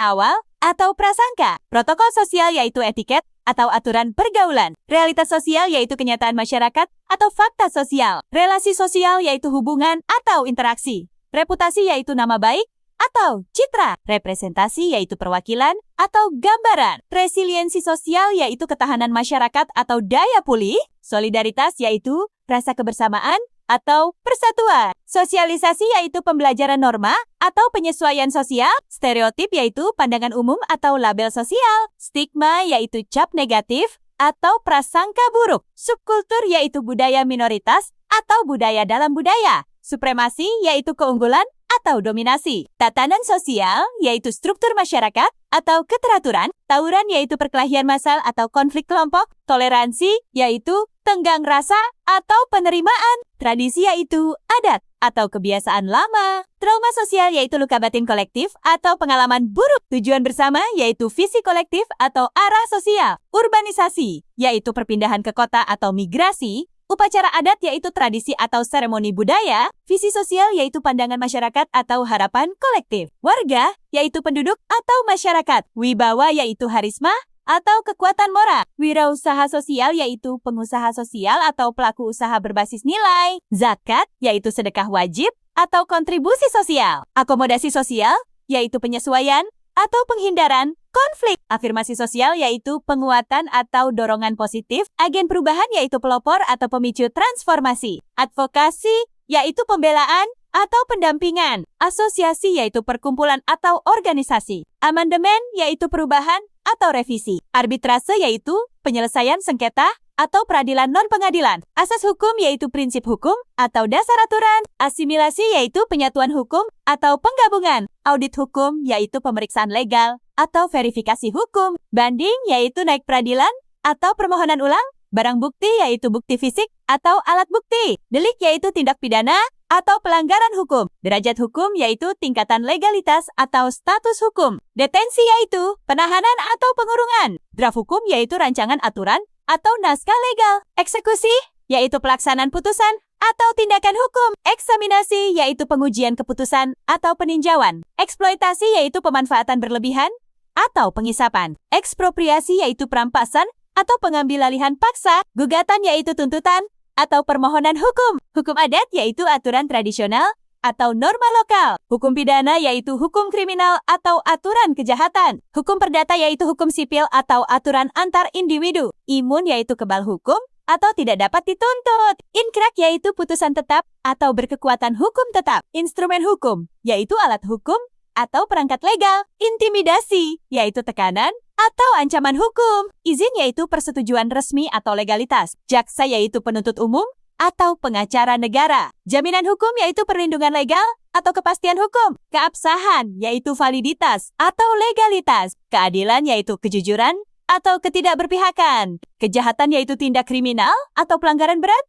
awal atau prasangka, protokol sosial yaitu etiket atau aturan pergaulan, realitas sosial yaitu kenyataan masyarakat atau fakta sosial, relasi sosial yaitu hubungan atau interaksi, reputasi yaitu nama baik atau citra, representasi yaitu perwakilan atau gambaran, resiliensi sosial yaitu ketahanan masyarakat atau daya pulih, solidaritas yaitu rasa kebersamaan atau persatuan, sosialisasi yaitu pembelajaran norma atau penyesuaian sosial, stereotip yaitu pandangan umum atau label sosial, stigma yaitu cap negatif atau prasangka buruk, subkultur yaitu budaya minoritas atau budaya dalam budaya, supremasi yaitu keunggulan atau dominasi, tatanan sosial yaitu struktur masyarakat atau keteraturan, tawuran yaitu perkelahian massal atau konflik kelompok, toleransi yaitu tenggang rasa atau penerimaan, tradisi yaitu adat atau kebiasaan lama, trauma sosial yaitu luka batin kolektif atau pengalaman buruk, tujuan bersama yaitu visi kolektif atau arah sosial, urbanisasi yaitu perpindahan ke kota atau migrasi, upacara adat yaitu tradisi atau seremoni budaya, visi sosial yaitu pandangan masyarakat atau harapan kolektif, warga yaitu penduduk atau masyarakat, wibawa yaitu harisma atau kekuatan moral, wirausaha sosial yaitu pengusaha sosial atau pelaku usaha berbasis nilai, zakat yaitu sedekah wajib atau kontribusi sosial, akomodasi sosial yaitu penyesuaian atau penghindaran konflik, afirmasi sosial yaitu penguatan atau dorongan positif, agen perubahan yaitu pelopor atau pemicu transformasi, advokasi yaitu pembelaan atau pendampingan, asosiasi yaitu perkumpulan atau organisasi, amandemen yaitu perubahan atau revisi, arbitrase yaitu penyelesaian sengketa atau peradilan non-pengadilan. Asas hukum yaitu prinsip hukum atau dasar aturan. Asimilasi yaitu penyatuan hukum atau penggabungan. Audit hukum yaitu pemeriksaan legal atau verifikasi hukum. Banding yaitu naik peradilan atau permohonan ulang. Barang bukti yaitu bukti fisik atau alat bukti. Delik yaitu tindak pidana atau pelanggaran hukum. Derajat hukum yaitu tingkatan legalitas atau status hukum. Detensi yaitu penahanan atau pengurungan. Draft hukum yaitu rancangan aturan atau naskah legal. Eksekusi yaitu pelaksanaan putusan atau tindakan hukum. Eksaminasi yaitu pengujian keputusan atau peninjauan. Eksploitasi yaitu pemanfaatan berlebihan atau pengisapan. Ekspropriasi yaitu perampasan atau pengambil alihan paksa. Gugatan yaitu tuntutan atau permohonan hukum. Hukum adat yaitu aturan tradisional atau norma lokal. Hukum pidana yaitu hukum kriminal atau aturan kejahatan. Hukum perdata yaitu hukum sipil atau aturan antar individu. Imun yaitu kebal hukum atau tidak dapat dituntut. Inkrak yaitu putusan tetap atau berkekuatan hukum tetap. Instrumen hukum yaitu alat hukum atau perangkat legal. Intimidasi yaitu tekanan atau ancaman hukum. Izin yaitu persetujuan resmi atau legalitas. Jaksa yaitu penuntut umum atau pengacara negara. Jaminan hukum yaitu perlindungan legal atau kepastian hukum. Keabsahan yaitu validitas atau legalitas. Keadilan yaitu kejujuran atau ketidakberpihakan. Kejahatan yaitu tindak kriminal atau pelanggaran berat.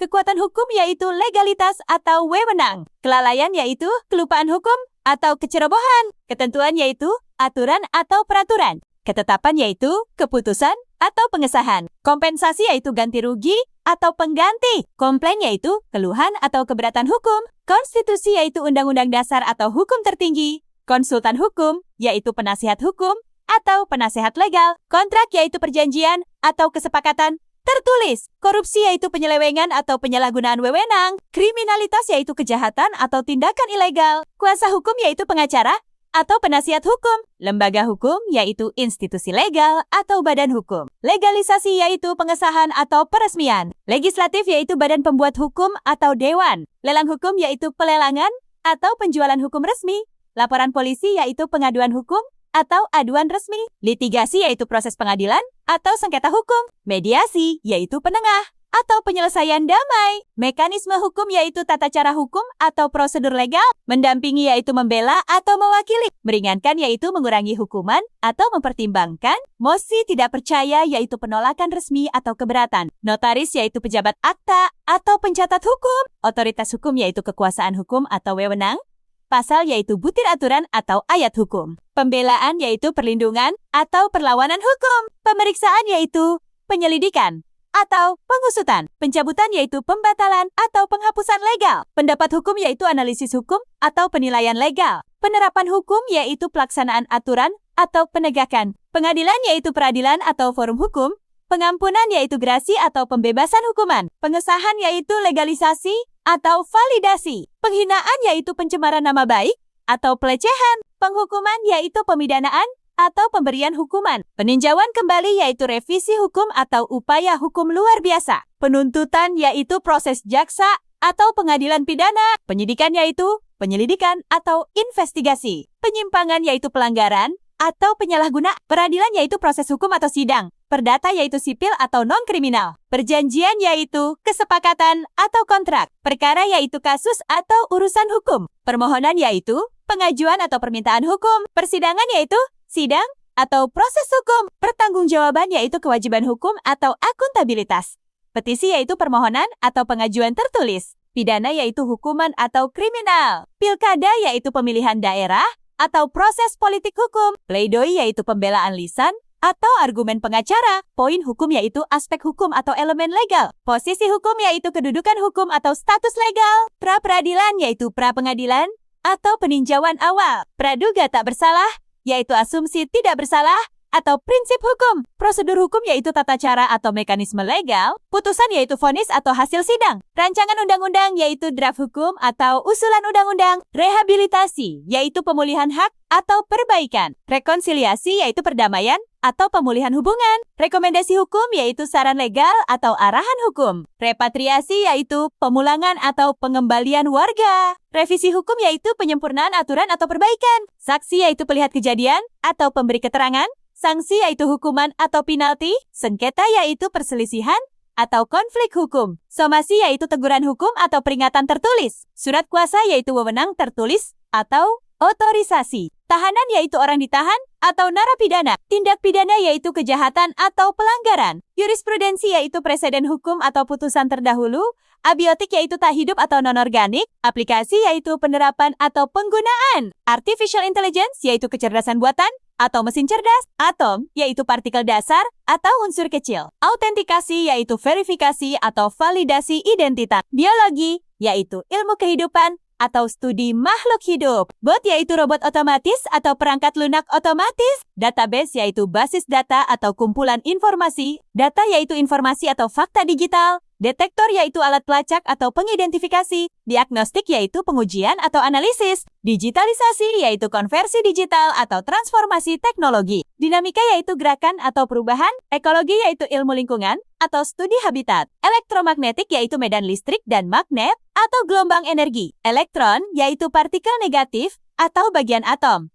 Kekuatan hukum yaitu legalitas atau wewenang. Kelalaian yaitu kelupaan hukum atau kecerobohan. Ketentuan yaitu aturan atau peraturan. Ketetapan yaitu keputusan atau pengesahan. Kompensasi yaitu ganti rugi atau pengganti. Komplain yaitu keluhan atau keberatan hukum. Konstitusi yaitu undang-undang dasar atau hukum tertinggi. Konsultan hukum yaitu penasihat hukum atau penasehat legal. Kontrak yaitu perjanjian atau kesepakatan tertulis. Korupsi yaitu penyelewengan atau penyalahgunaan wewenang. Kriminalitas yaitu kejahatan atau tindakan ilegal. Kuasa hukum yaitu pengacara atau penasihat hukum. Lembaga hukum yaitu institusi legal atau badan hukum. Legalisasi yaitu pengesahan atau peresmian. Legislatif yaitu badan pembuat hukum atau dewan. Lelang hukum yaitu pelelangan atau penjualan hukum resmi. Laporan polisi yaitu pengaduan hukum atau aduan resmi. Litigasi yaitu proses pengadilan atau sengketa hukum. Mediasi yaitu penengah atau penyelesaian damai. Mekanisme hukum yaitu tata cara hukum atau prosedur legal. Mendampingi yaitu membela atau mewakili. Meringankan yaitu mengurangi hukuman atau mempertimbangkan. Mosi tidak percaya yaitu penolakan resmi atau keberatan. Notaris yaitu pejabat akta atau pencatat hukum. Otoritas hukum yaitu kekuasaan hukum atau wewenang. Pasal yaitu butir aturan atau ayat hukum. Pembelaan yaitu perlindungan atau perlawanan hukum. Pemeriksaan yaitu penyelidikan atau pengusutan. Pencabutan yaitu pembatalan atau penghapusan legal. Pendapat hukum yaitu analisis hukum atau penilaian legal. Penerapan hukum yaitu pelaksanaan aturan atau penegakan. Pengadilan yaitu peradilan atau forum hukum. Pengampunan yaitu grasi atau pembebasan hukuman. Pengesahan yaitu legalisasi atau validasi. Penghinaan yaitu pencemaran nama baik atau pelecehan. Penghukuman yaitu pemidanaan atau pemberian hukuman. Peninjauan kembali yaitu revisi hukum atau upaya hukum luar biasa. Penuntutan yaitu proses jaksa atau pengadilan pidana. Penyidikan yaitu penyelidikan atau investigasi. Penyimpangan yaitu pelanggaran atau penyalahguna. Peradilan yaitu proses hukum atau sidang. Perdata yaitu sipil atau non-kriminal. Perjanjian yaitu kesepakatan atau kontrak. Perkara yaitu kasus atau urusan hukum. Permohonan yaitu pengajuan atau permintaan hukum. Persidangan yaitu sidang atau proses hukum. Pertanggungjawaban yaitu kewajiban hukum atau akuntabilitas. Petisi yaitu permohonan atau pengajuan tertulis. Pidana yaitu hukuman atau kriminal. Pilkada yaitu pemilihan daerah atau proses politik hukum. Pledoi yaitu pembelaan lisan atau argumen pengacara. Poin hukum yaitu aspek hukum atau elemen legal. Posisi hukum yaitu kedudukan hukum atau status legal. Pra-peradilan yaitu pra-pengadilan atau peninjauan awal. Praduga tak bersalah yaitu asumsi tidak bersalah atau prinsip hukum. Prosedur hukum yaitu tata cara atau mekanisme legal. Putusan yaitu vonis atau hasil sidang. Rancangan undang-undang yaitu draft hukum atau usulan undang-undang. Rehabilitasi yaitu pemulihan hak atau perbaikan. Rekonsiliasi yaitu perdamaian atau pemulihan hubungan. Rekomendasi hukum yaitu saran legal atau arahan hukum. Repatriasi yaitu pemulangan atau pengembalian warga. Revisi hukum yaitu penyempurnaan aturan atau perbaikan. Saksi yaitu pelihat kejadian atau pemberi keterangan. Sanksi yaitu hukuman atau penalti. Sengketa yaitu perselisihan atau konflik hukum. Somasi yaitu teguran hukum atau peringatan tertulis. Surat kuasa yaitu wewenang tertulis atau otorisasi. Tahanan yaitu orang ditahan atau narapidana. Tindak pidana yaitu kejahatan atau pelanggaran. Jurisprudensi yaitu preseden hukum atau putusan terdahulu. Abiotik yaitu tak hidup atau non-organik. Aplikasi yaitu penerapan atau penggunaan. Artificial intelligence yaitu kecerdasan buatan atau mesin cerdas. Atom yaitu partikel dasar atau unsur kecil. Autentikasi yaitu verifikasi atau validasi identitas. Biologi yaitu ilmu kehidupan atau studi makhluk hidup. Bot yaitu robot otomatis atau perangkat lunak otomatis. Database yaitu basis data atau kumpulan informasi. Data yaitu informasi atau fakta digital. Detektor yaitu alat pelacak atau pengidentifikasi. Diagnostik yaitu pengujian atau analisis. Digitalisasi yaitu konversi digital atau transformasi teknologi. Dinamika yaitu gerakan atau perubahan. Ekologi yaitu ilmu lingkungan atau studi habitat. Elektromagnetik yaitu medan listrik dan magnet atau gelombang energi. Elektron yaitu partikel negatif atau bagian atom.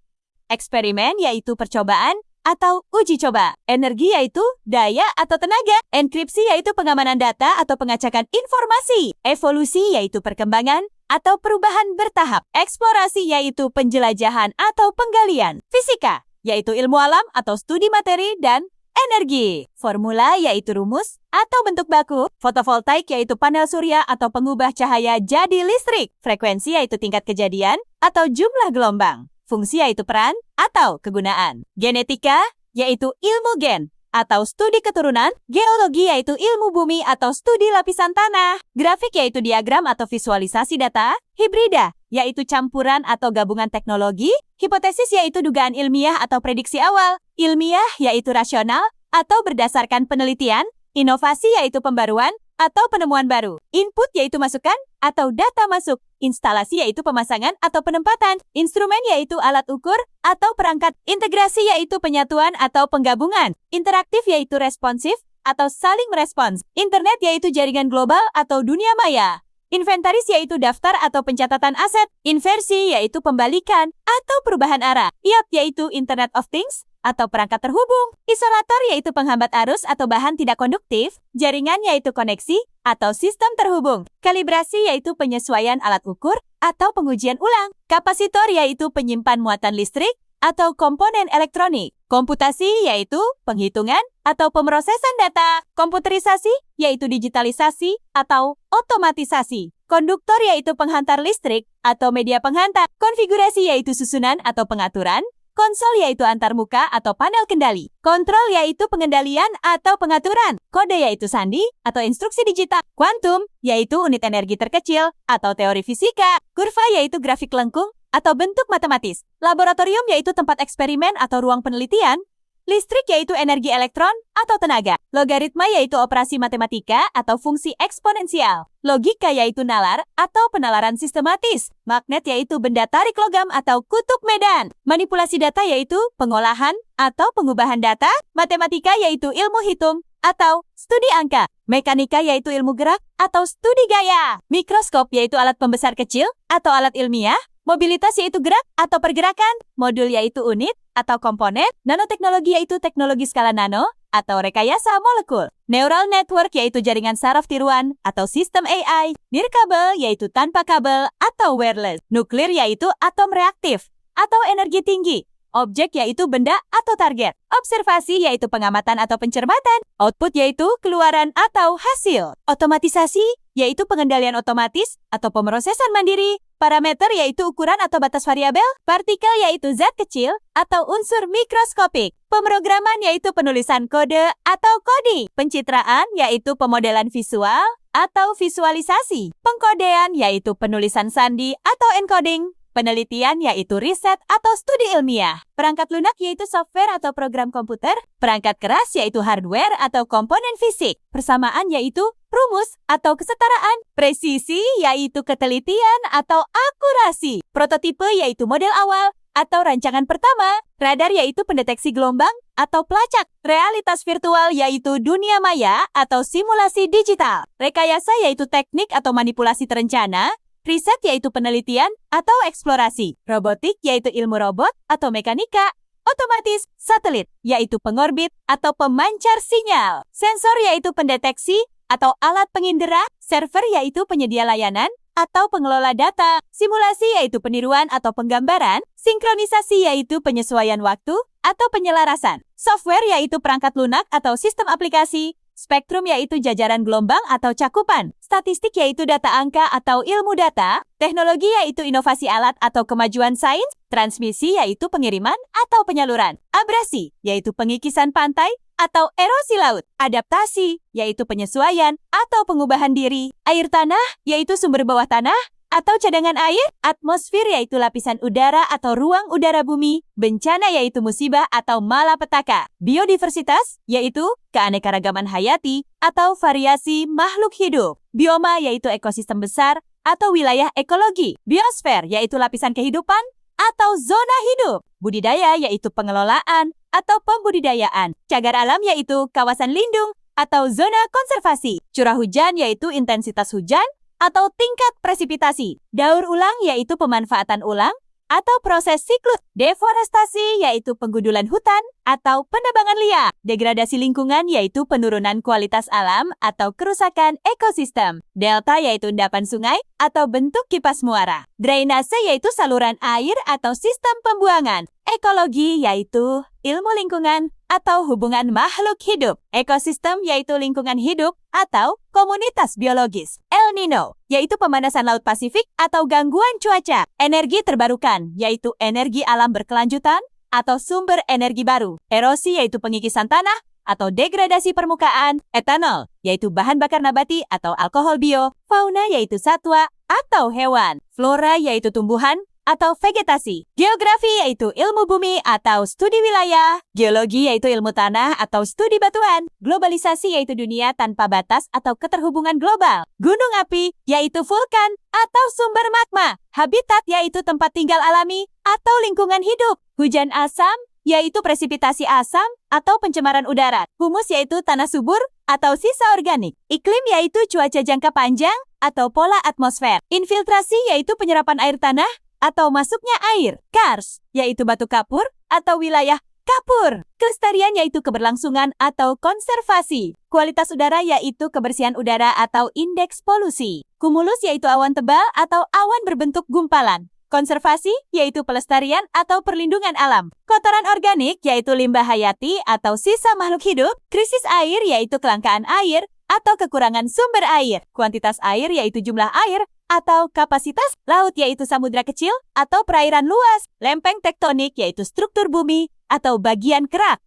Eksperimen yaitu percobaan atau uji coba. Energi yaitu daya atau tenaga. Enkripsi yaitu pengamanan data atau pengacakan informasi. Evolusi yaitu perkembangan atau perubahan bertahap. Eksplorasi yaitu penjelajahan atau penggalian. Fisika yaitu ilmu alam atau studi materi dan energi. Formula yaitu rumus atau bentuk baku. Fotovoltaik yaitu panel surya atau pengubah cahaya jadi listrik. Frekuensi yaitu tingkat kejadian atau jumlah gelombang. Fungsi yaitu peran atau kegunaan. Genetika yaitu ilmu gen atau studi keturunan. Geologi yaitu ilmu bumi atau studi lapisan tanah. Grafik yaitu diagram atau visualisasi data. Hibrida yaitu campuran atau gabungan teknologi. Hipotesis yaitu dugaan ilmiah atau prediksi awal. Ilmiah yaitu rasional atau berdasarkan penelitian. Inovasi yaitu pembaruan atau penemuan baru. Input yaitu masukan atau data masuk. Instalasi yaitu pemasangan atau penempatan. Instrumen yaitu alat ukur atau perangkat. Integrasi yaitu penyatuan atau penggabungan. Interaktif yaitu responsif atau saling merespons. Internet yaitu jaringan global atau dunia maya. Inventaris yaitu daftar atau pencatatan aset. Inversi yaitu pembalikan atau perubahan arah. IoT yaitu Internet of Things atau perangkat terhubung. Isolator yaitu penghambat arus atau bahan tidak konduktif. Jaringan yaitu koneksi atau sistem terhubung. Kalibrasi yaitu penyesuaian alat ukur atau pengujian ulang. Kapasitor yaitu penyimpan muatan listrik atau komponen elektronik. Komputasi yaitu penghitungan atau pemrosesan data. Komputerisasi yaitu digitalisasi atau otomatisasi. Konduktor yaitu penghantar listrik atau media penghantar. Konfigurasi yaitu susunan atau pengaturan. Konsol yaitu antarmuka atau panel kendali. Kontrol yaitu pengendalian atau pengaturan. Kode yaitu sandi atau instruksi digital. Kuantum yaitu unit energi terkecil atau teori fisika. Kurva yaitu grafik lengkung atau bentuk matematis. Laboratorium yaitu tempat eksperimen atau ruang penelitian. Listrik yaitu energi elektron atau tenaga. Logaritma yaitu operasi matematika atau fungsi eksponensial. Logika yaitu nalar atau penalaran sistematis. Magnet yaitu benda tarik logam atau kutub medan. Manipulasi data yaitu pengolahan atau pengubahan data. Matematika yaitu ilmu hitung atau studi angka. Mekanika yaitu ilmu gerak atau studi gaya. Mikroskop yaitu alat pembesar kecil atau alat ilmiah. Mobilitas yaitu gerak atau pergerakan. Modul yaitu unit atau komponen. Nanoteknologi yaitu teknologi skala nano atau rekayasa molekul. Neural network yaitu jaringan saraf tiruan atau sistem AI. Nirkabel yaitu tanpa kabel atau wireless. Nuklir yaitu atom reaktif atau energi tinggi. Objek yaitu benda atau target. Observasi yaitu pengamatan atau pencermatan. Output yaitu keluaran atau hasil. Otomatisasi yaitu pengendalian otomatis atau pemrosesan mandiri. Parameter yaitu ukuran atau batas variabel. Partikel yaitu zat kecil atau unsur mikroskopik. Pemrograman yaitu penulisan kode atau coding. Pencitraan yaitu pemodelan visual atau visualisasi. Pengkodean yaitu penulisan sandi atau encoding. Penelitian yaitu riset atau studi ilmiah. Perangkat lunak yaitu software atau program komputer. Perangkat keras yaitu hardware atau komponen fisik. Persamaan yaitu rumus atau kesetaraan. Presisi yaitu ketelitian atau akurasi. Prototipe yaitu model awal atau rancangan pertama. Radar yaitu pendeteksi gelombang atau pelacak. Realitas virtual yaitu dunia maya atau simulasi digital. Rekayasa yaitu teknik atau manipulasi terencana. Riset yaitu penelitian atau eksplorasi. Robotik yaitu ilmu robot atau mekanika. Otomatis, satelit, yaitu pengorbit atau pemancar sinyal. Sensor yaitu pendeteksi atau alat pengindera. Server yaitu penyedia layanan atau pengelola data. Simulasi yaitu peniruan atau penggambaran. Sinkronisasi yaitu penyesuaian waktu atau penyelarasan. Software yaitu perangkat lunak atau sistem aplikasi. Spektrum yaitu jajaran gelombang atau cakupan. Statistik yaitu data angka atau ilmu data. Teknologi yaitu inovasi alat atau kemajuan sains. Transmisi yaitu pengiriman atau penyaluran. Abrasi yaitu pengikisan pantai atau erosi laut. Adaptasi yaitu penyesuaian atau pengubahan diri. Air tanah yaitu sumber bawah tanah atau cadangan air. Atmosfer yaitu lapisan udara atau ruang udara bumi. Bencana yaitu musibah atau malapetaka. Biodiversitas yaitu keanekaragaman hayati atau variasi makhluk hidup. Bioma yaitu ekosistem besar atau wilayah ekologi. Biosfer yaitu lapisan kehidupan atau zona hidup. Budidaya yaitu pengelolaan atau pembudidayaan. Cagar alam yaitu kawasan lindung atau zona konservasi. Curah hujan yaitu intensitas hujan atau tingkat presipitasi. Daur ulang yaitu pemanfaatan ulang atau proses siklus. Deforestasi yaitu penggundulan hutan atau penebangan liar. Degradasi lingkungan yaitu penurunan kualitas alam atau kerusakan ekosistem. Delta yaitu endapan sungai atau bentuk kipas muara. Drainase yaitu saluran air atau sistem pembuangan. Ekologi yaitu ilmu lingkungan atau hubungan makhluk hidup. Ekosistem yaitu lingkungan hidup atau komunitas biologis. El Nino yaitu pemanasan Laut Pasifik atau gangguan cuaca. Energi terbarukan yaitu energi alam berkelanjutan atau sumber energi baru. Erosi yaitu pengikisan tanah atau degradasi permukaan. Etanol yaitu bahan bakar nabati atau alkohol bio. Fauna yaitu satwa atau hewan. Flora yaitu tumbuhan atau vegetasi. Geografi yaitu ilmu bumi atau studi wilayah. Geologi yaitu ilmu tanah atau studi batuan. Globalisasi yaitu dunia tanpa batas atau keterhubungan global. Gunung api yaitu vulkan atau sumber magma. Habitat yaitu tempat tinggal alami atau lingkungan hidup. Hujan asam yaitu presipitasi asam atau pencemaran udara. Humus yaitu tanah subur atau sisa organik. Iklim yaitu cuaca jangka panjang atau pola atmosfer. Infiltrasi yaitu penyerapan air tanah atau masuknya air. Kars yaitu batu kapur atau wilayah kapur. Kelestarian yaitu keberlangsungan atau konservasi. Kualitas udara yaitu kebersihan udara atau indeks polusi. Kumulus yaitu awan tebal atau awan berbentuk gumpalan. Konservasi yaitu pelestarian atau perlindungan alam. Kotoran organik yaitu limbah hayati atau sisa makhluk hidup. Krisis air yaitu kelangkaan air atau kekurangan sumber air. Kuantitas air yaitu jumlah air atau kapasitas. Laut yaitu samudra kecil atau perairan luas. Lempeng tektonik yaitu struktur bumi atau bagian kerak.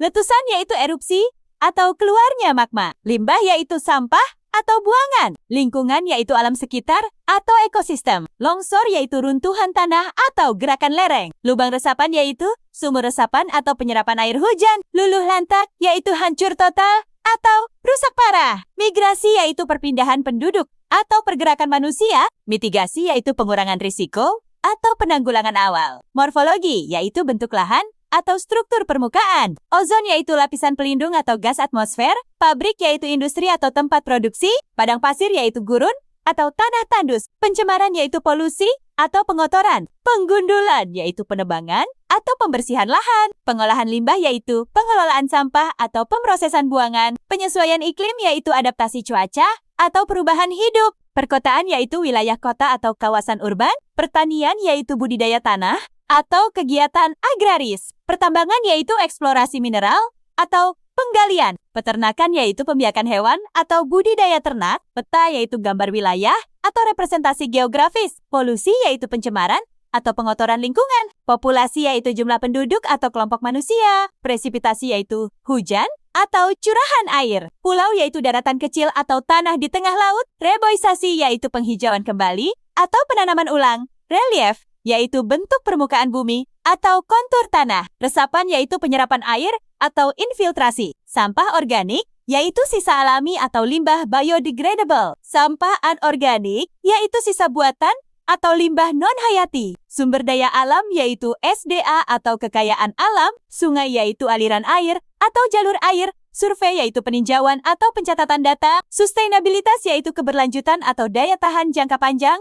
Letusan yaitu erupsi atau keluarnya magma. Limbah yaitu sampah atau buangan. Lingkungan yaitu alam sekitar atau ekosistem. Longsor yaitu runtuhan tanah atau gerakan lereng. Lubang resapan yaitu sumur resapan atau penyerapan air hujan. Luluh lantak yaitu hancur total atau rusak parah. Migrasi yaitu perpindahan penduduk atau pergerakan manusia. Mitigasi yaitu pengurangan risiko atau penanggulangan awal. Morfologi yaitu bentuk lahan atau struktur permukaan. Ozon yaitu lapisan pelindung atau gas atmosfer. Pabrik yaitu industri atau tempat produksi. Padang pasir yaitu gurun atau tanah tandus. Pencemaran yaitu polusi atau pengotoran. Penggundulan yaitu penebangan atau pembersihan lahan. Pengolahan limbah yaitu pengelolaan sampah atau pemrosesan buangan. Penyesuaian iklim yaitu adaptasi cuaca atau perubahan hidup. Perkotaan yaitu wilayah kota atau kawasan urban. Pertanian yaitu budidaya tanah atau kegiatan agraris. Pertambangan yaitu eksplorasi mineral atau penggalian. Peternakan yaitu pembiakan hewan atau budidaya ternak. Peta yaitu gambar wilayah atau representasi geografis. Polusi yaitu pencemaran atau pengotoran lingkungan. Populasi yaitu jumlah penduduk atau kelompok manusia. Presipitasi yaitu hujan atau curahan air. Pulau yaitu daratan kecil atau tanah di tengah laut. Reboisasi yaitu penghijauan kembali atau penanaman ulang. Relief yaitu bentuk permukaan bumi atau kontur tanah. Resapan yaitu penyerapan air atau infiltrasi. Sampah organik yaitu sisa alami atau limbah biodegradable. Sampah anorganik yaitu sisa buatan atau limbah non-hayati. Sumber daya alam yaitu SDA atau kekayaan alam. Sungai yaitu aliran air atau jalur air. Survei yaitu peninjauan atau pencatatan data. Sustainabilitas yaitu keberlanjutan atau daya tahan jangka panjang.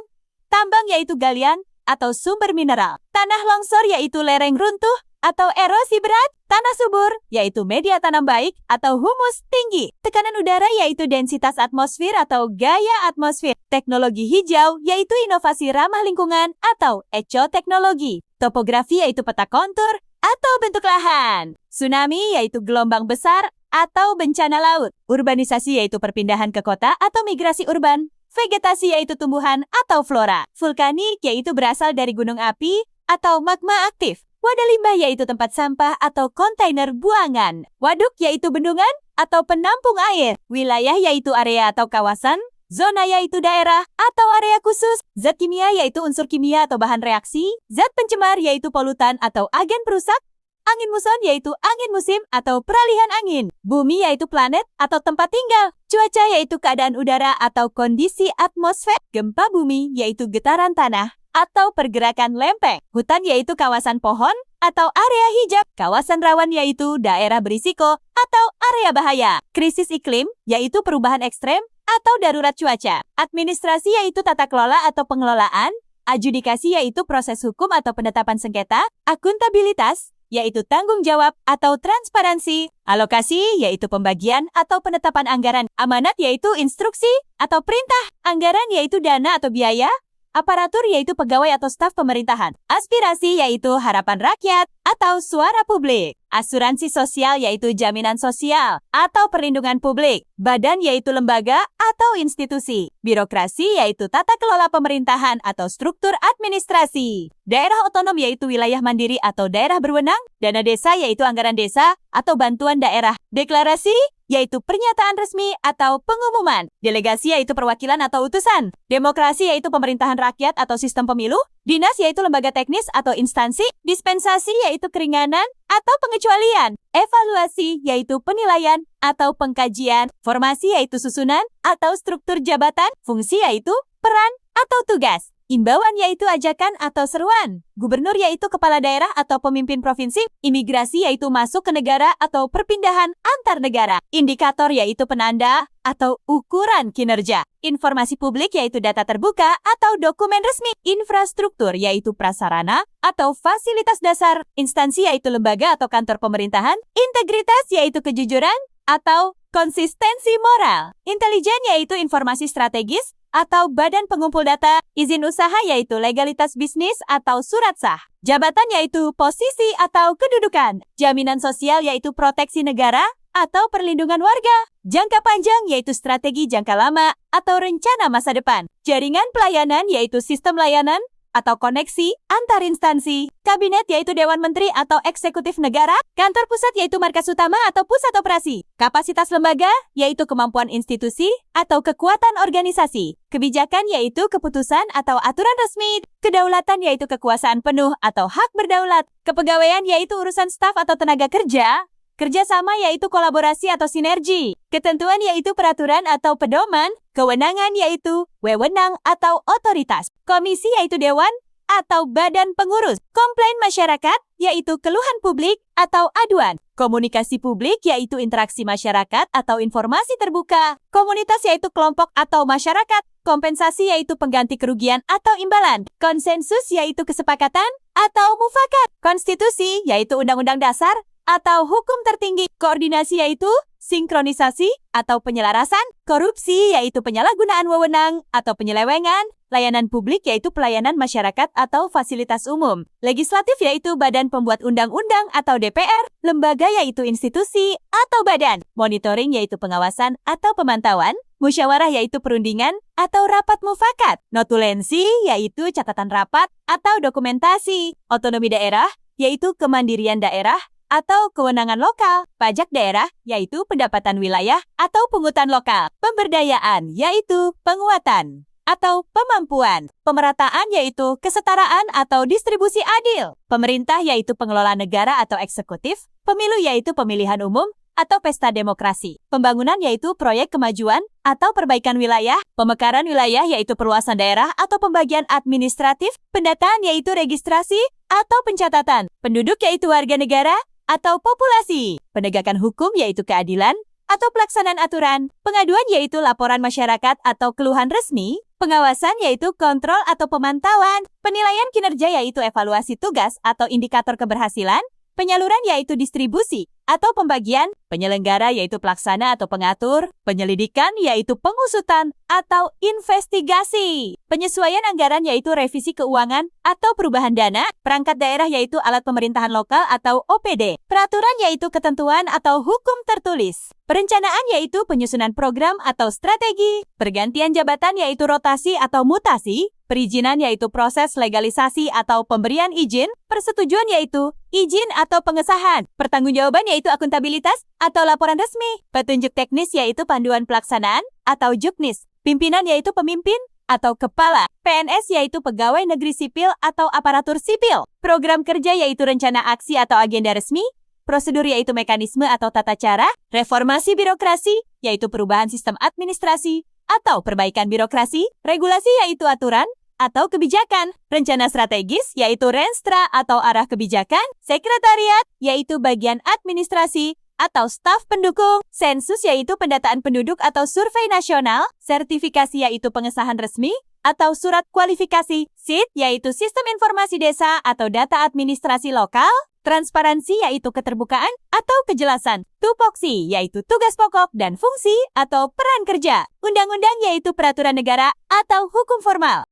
Tambang yaitu galian atau sumber mineral. Tanah longsor yaitu lereng runtuh atau erosi berat, tanah subur, yaitu media tanam baik atau humus tinggi, tekanan udara yaitu densitas atmosfer atau gaya atmosfer, teknologi hijau yaitu inovasi ramah lingkungan atau ekoteknologi, topografi yaitu peta kontur atau bentuk lahan, tsunami yaitu gelombang besar atau bencana laut, urbanisasi yaitu perpindahan ke kota atau migrasi urban, vegetasi yaitu tumbuhan atau flora, vulkanik yaitu berasal dari gunung api atau magma aktif, wadah limbah yaitu tempat sampah atau kontainer buangan, waduk yaitu bendungan atau penampung air, wilayah yaitu area atau kawasan, zona yaitu daerah atau area khusus, zat kimia yaitu unsur kimia atau bahan reaksi, zat pencemar yaitu polutan atau agen perusak, angin muson yaitu angin musim atau peralihan angin, bumi yaitu planet atau tempat tinggal, cuaca yaitu keadaan udara atau kondisi atmosfer, gempa bumi yaitu getaran tanah atau pergerakan lempeng, hutan yaitu kawasan pohon atau area hijau, kawasan rawan yaitu daerah berisiko atau area bahaya, krisis iklim yaitu perubahan ekstrem atau darurat cuaca, administrasi yaitu tata kelola atau pengelolaan, adjudikasi yaitu proses hukum atau penetapan sengketa, akuntabilitas yaitu tanggung jawab atau transparansi, alokasi yaitu pembagian atau penetapan anggaran, amanat yaitu instruksi atau perintah, anggaran yaitu dana atau biaya, aparatur yaitu pegawai atau staf pemerintahan, aspirasi yaitu harapan rakyat atau suara publik, asuransi sosial yaitu jaminan sosial atau perlindungan publik, badan yaitu lembaga atau institusi, birokrasi yaitu tata kelola pemerintahan atau struktur administrasi, daerah otonom yaitu wilayah mandiri atau daerah berwenang, dana desa yaitu anggaran desa atau bantuan daerah, deklarasi yaitu pernyataan resmi atau pengumuman, delegasi yaitu perwakilan atau utusan, demokrasi yaitu pemerintahan rakyat atau sistem pemilu, dinas yaitu lembaga teknis atau instansi, dispensasi yaitu keringanan atau pengecualian, evaluasi yaitu penilaian atau pengkajian, formasi yaitu susunan atau struktur jabatan, fungsi yaitu peran atau tugas, imbauan yaitu ajakan atau seruan, gubernur yaitu kepala daerah atau pemimpin provinsi, imigrasi yaitu masuk ke negara atau perpindahan antar negara, indikator yaitu penanda atau ukuran kinerja, informasi publik yaitu data terbuka atau dokumen resmi, infrastruktur yaitu prasarana atau fasilitas dasar, instansi yaitu lembaga atau kantor pemerintahan, integritas yaitu kejujuran atau konsistensi moral, intelijen yaitu informasi strategis atau badan pengumpul data, izin usaha yaitu legalitas bisnis atau surat sah, jabatan yaitu posisi atau kedudukan, jaminan sosial yaitu proteksi negara atau perlindungan warga, jangka panjang yaitu strategi jangka lama atau rencana masa depan, jaringan pelayanan yaitu sistem layanan atau koneksi antar instansi, kabinet yaitu Dewan Menteri atau eksekutif negara, kantor pusat yaitu markas utama atau pusat operasi, kapasitas lembaga yaitu kemampuan institusi atau kekuatan organisasi, kebijakan yaitu keputusan atau aturan resmi, kedaulatan yaitu kekuasaan penuh atau hak berdaulat, kepegawaian yaitu urusan staf atau tenaga kerja, kerjasama yaitu kolaborasi atau sinergi, ketentuan yaitu peraturan atau pedoman, kewenangan yaitu wewenang atau otoritas, komisi yaitu dewan atau badan pengurus, komplain masyarakat yaitu keluhan publik atau aduan, komunikasi publik yaitu interaksi masyarakat atau informasi terbuka, komunitas yaitu kelompok atau masyarakat, kompensasi yaitu pengganti kerugian atau imbalan, konsensus yaitu kesepakatan atau mufakat, konstitusi yaitu undang-undang dasar atau hukum tertinggi, koordinasi yaitu sinkronisasi atau penyelarasan, korupsi yaitu penyalahgunaan wewenang atau penyelewengan, layanan publik yaitu pelayanan masyarakat atau fasilitas umum, legislatif yaitu badan pembuat undang-undang atau DPR, lembaga yaitu institusi atau badan, monitoring yaitu pengawasan atau pemantauan, musyawarah yaitu perundingan atau rapat mufakat, notulensi yaitu catatan rapat atau dokumentasi, otonomi daerah yaitu kemandirian daerah atau kewenangan lokal, pajak daerah yaitu pendapatan wilayah atau pungutan lokal, pemberdayaan yaitu penguatan atau pemampuan, pemerataan yaitu kesetaraan atau distribusi adil, pemerintah yaitu pengelola negara atau eksekutif, pemilu yaitu pemilihan umum atau pesta demokrasi, pembangunan yaitu proyek kemajuan atau perbaikan wilayah, pemekaran wilayah yaitu perluasan daerah atau pembagian administratif, pendataan yaitu registrasi atau pencatatan, penduduk yaitu warga negara atau populasi, penegakan hukum yaitu keadilan atau pelaksanaan aturan, pengaduan yaitu laporan masyarakat atau keluhan resmi, pengawasan yaitu kontrol atau pemantauan, penilaian kinerja yaitu evaluasi tugas atau indikator keberhasilan, penyaluran yaitu distribusi atau pembagian, penyelenggara yaitu pelaksana atau pengatur, penyelidikan yaitu pengusutan atau investigasi, penyesuaian anggaran yaitu revisi keuangan atau perubahan dana, perangkat daerah yaitu alat pemerintahan lokal atau OPD, peraturan yaitu ketentuan atau hukum tertulis, perencanaan yaitu penyusunan program atau strategi, pergantian jabatan yaitu rotasi atau mutasi, perizinan yaitu proses legalisasi atau pemberian izin, persetujuan yaitu izin atau pengesahan, pertanggungjawaban yaitu akuntabilitas atau laporan resmi, petunjuk teknis yaitu panduan pelaksanaan atau juknis, pimpinan yaitu pemimpin atau kepala, PNS yaitu pegawai negeri sipil atau aparatur sipil, program kerja yaitu rencana aksi atau agenda resmi, prosedur yaitu mekanisme atau tata cara, reformasi birokrasi yaitu perubahan sistem administrasi atau perbaikan birokrasi, regulasi yaitu aturan atau kebijakan, rencana strategis yaitu renstra atau arah kebijakan, sekretariat yaitu bagian administrasi atau staf pendukung, sensus yaitu pendataan penduduk atau survei nasional, sertifikasi yaitu pengesahan resmi atau surat kualifikasi, SID yaitu sistem informasi desa atau data administrasi lokal, transparansi yaitu keterbukaan atau kejelasan, tupoksi yaitu tugas pokok dan fungsi atau peran kerja, undang-undang yaitu peraturan negara atau hukum formal.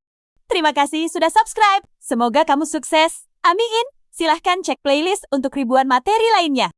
Terima kasih sudah subscribe. Semoga kamu sukses. Amin. Silahkan cek playlist untuk ribuan materi lainnya.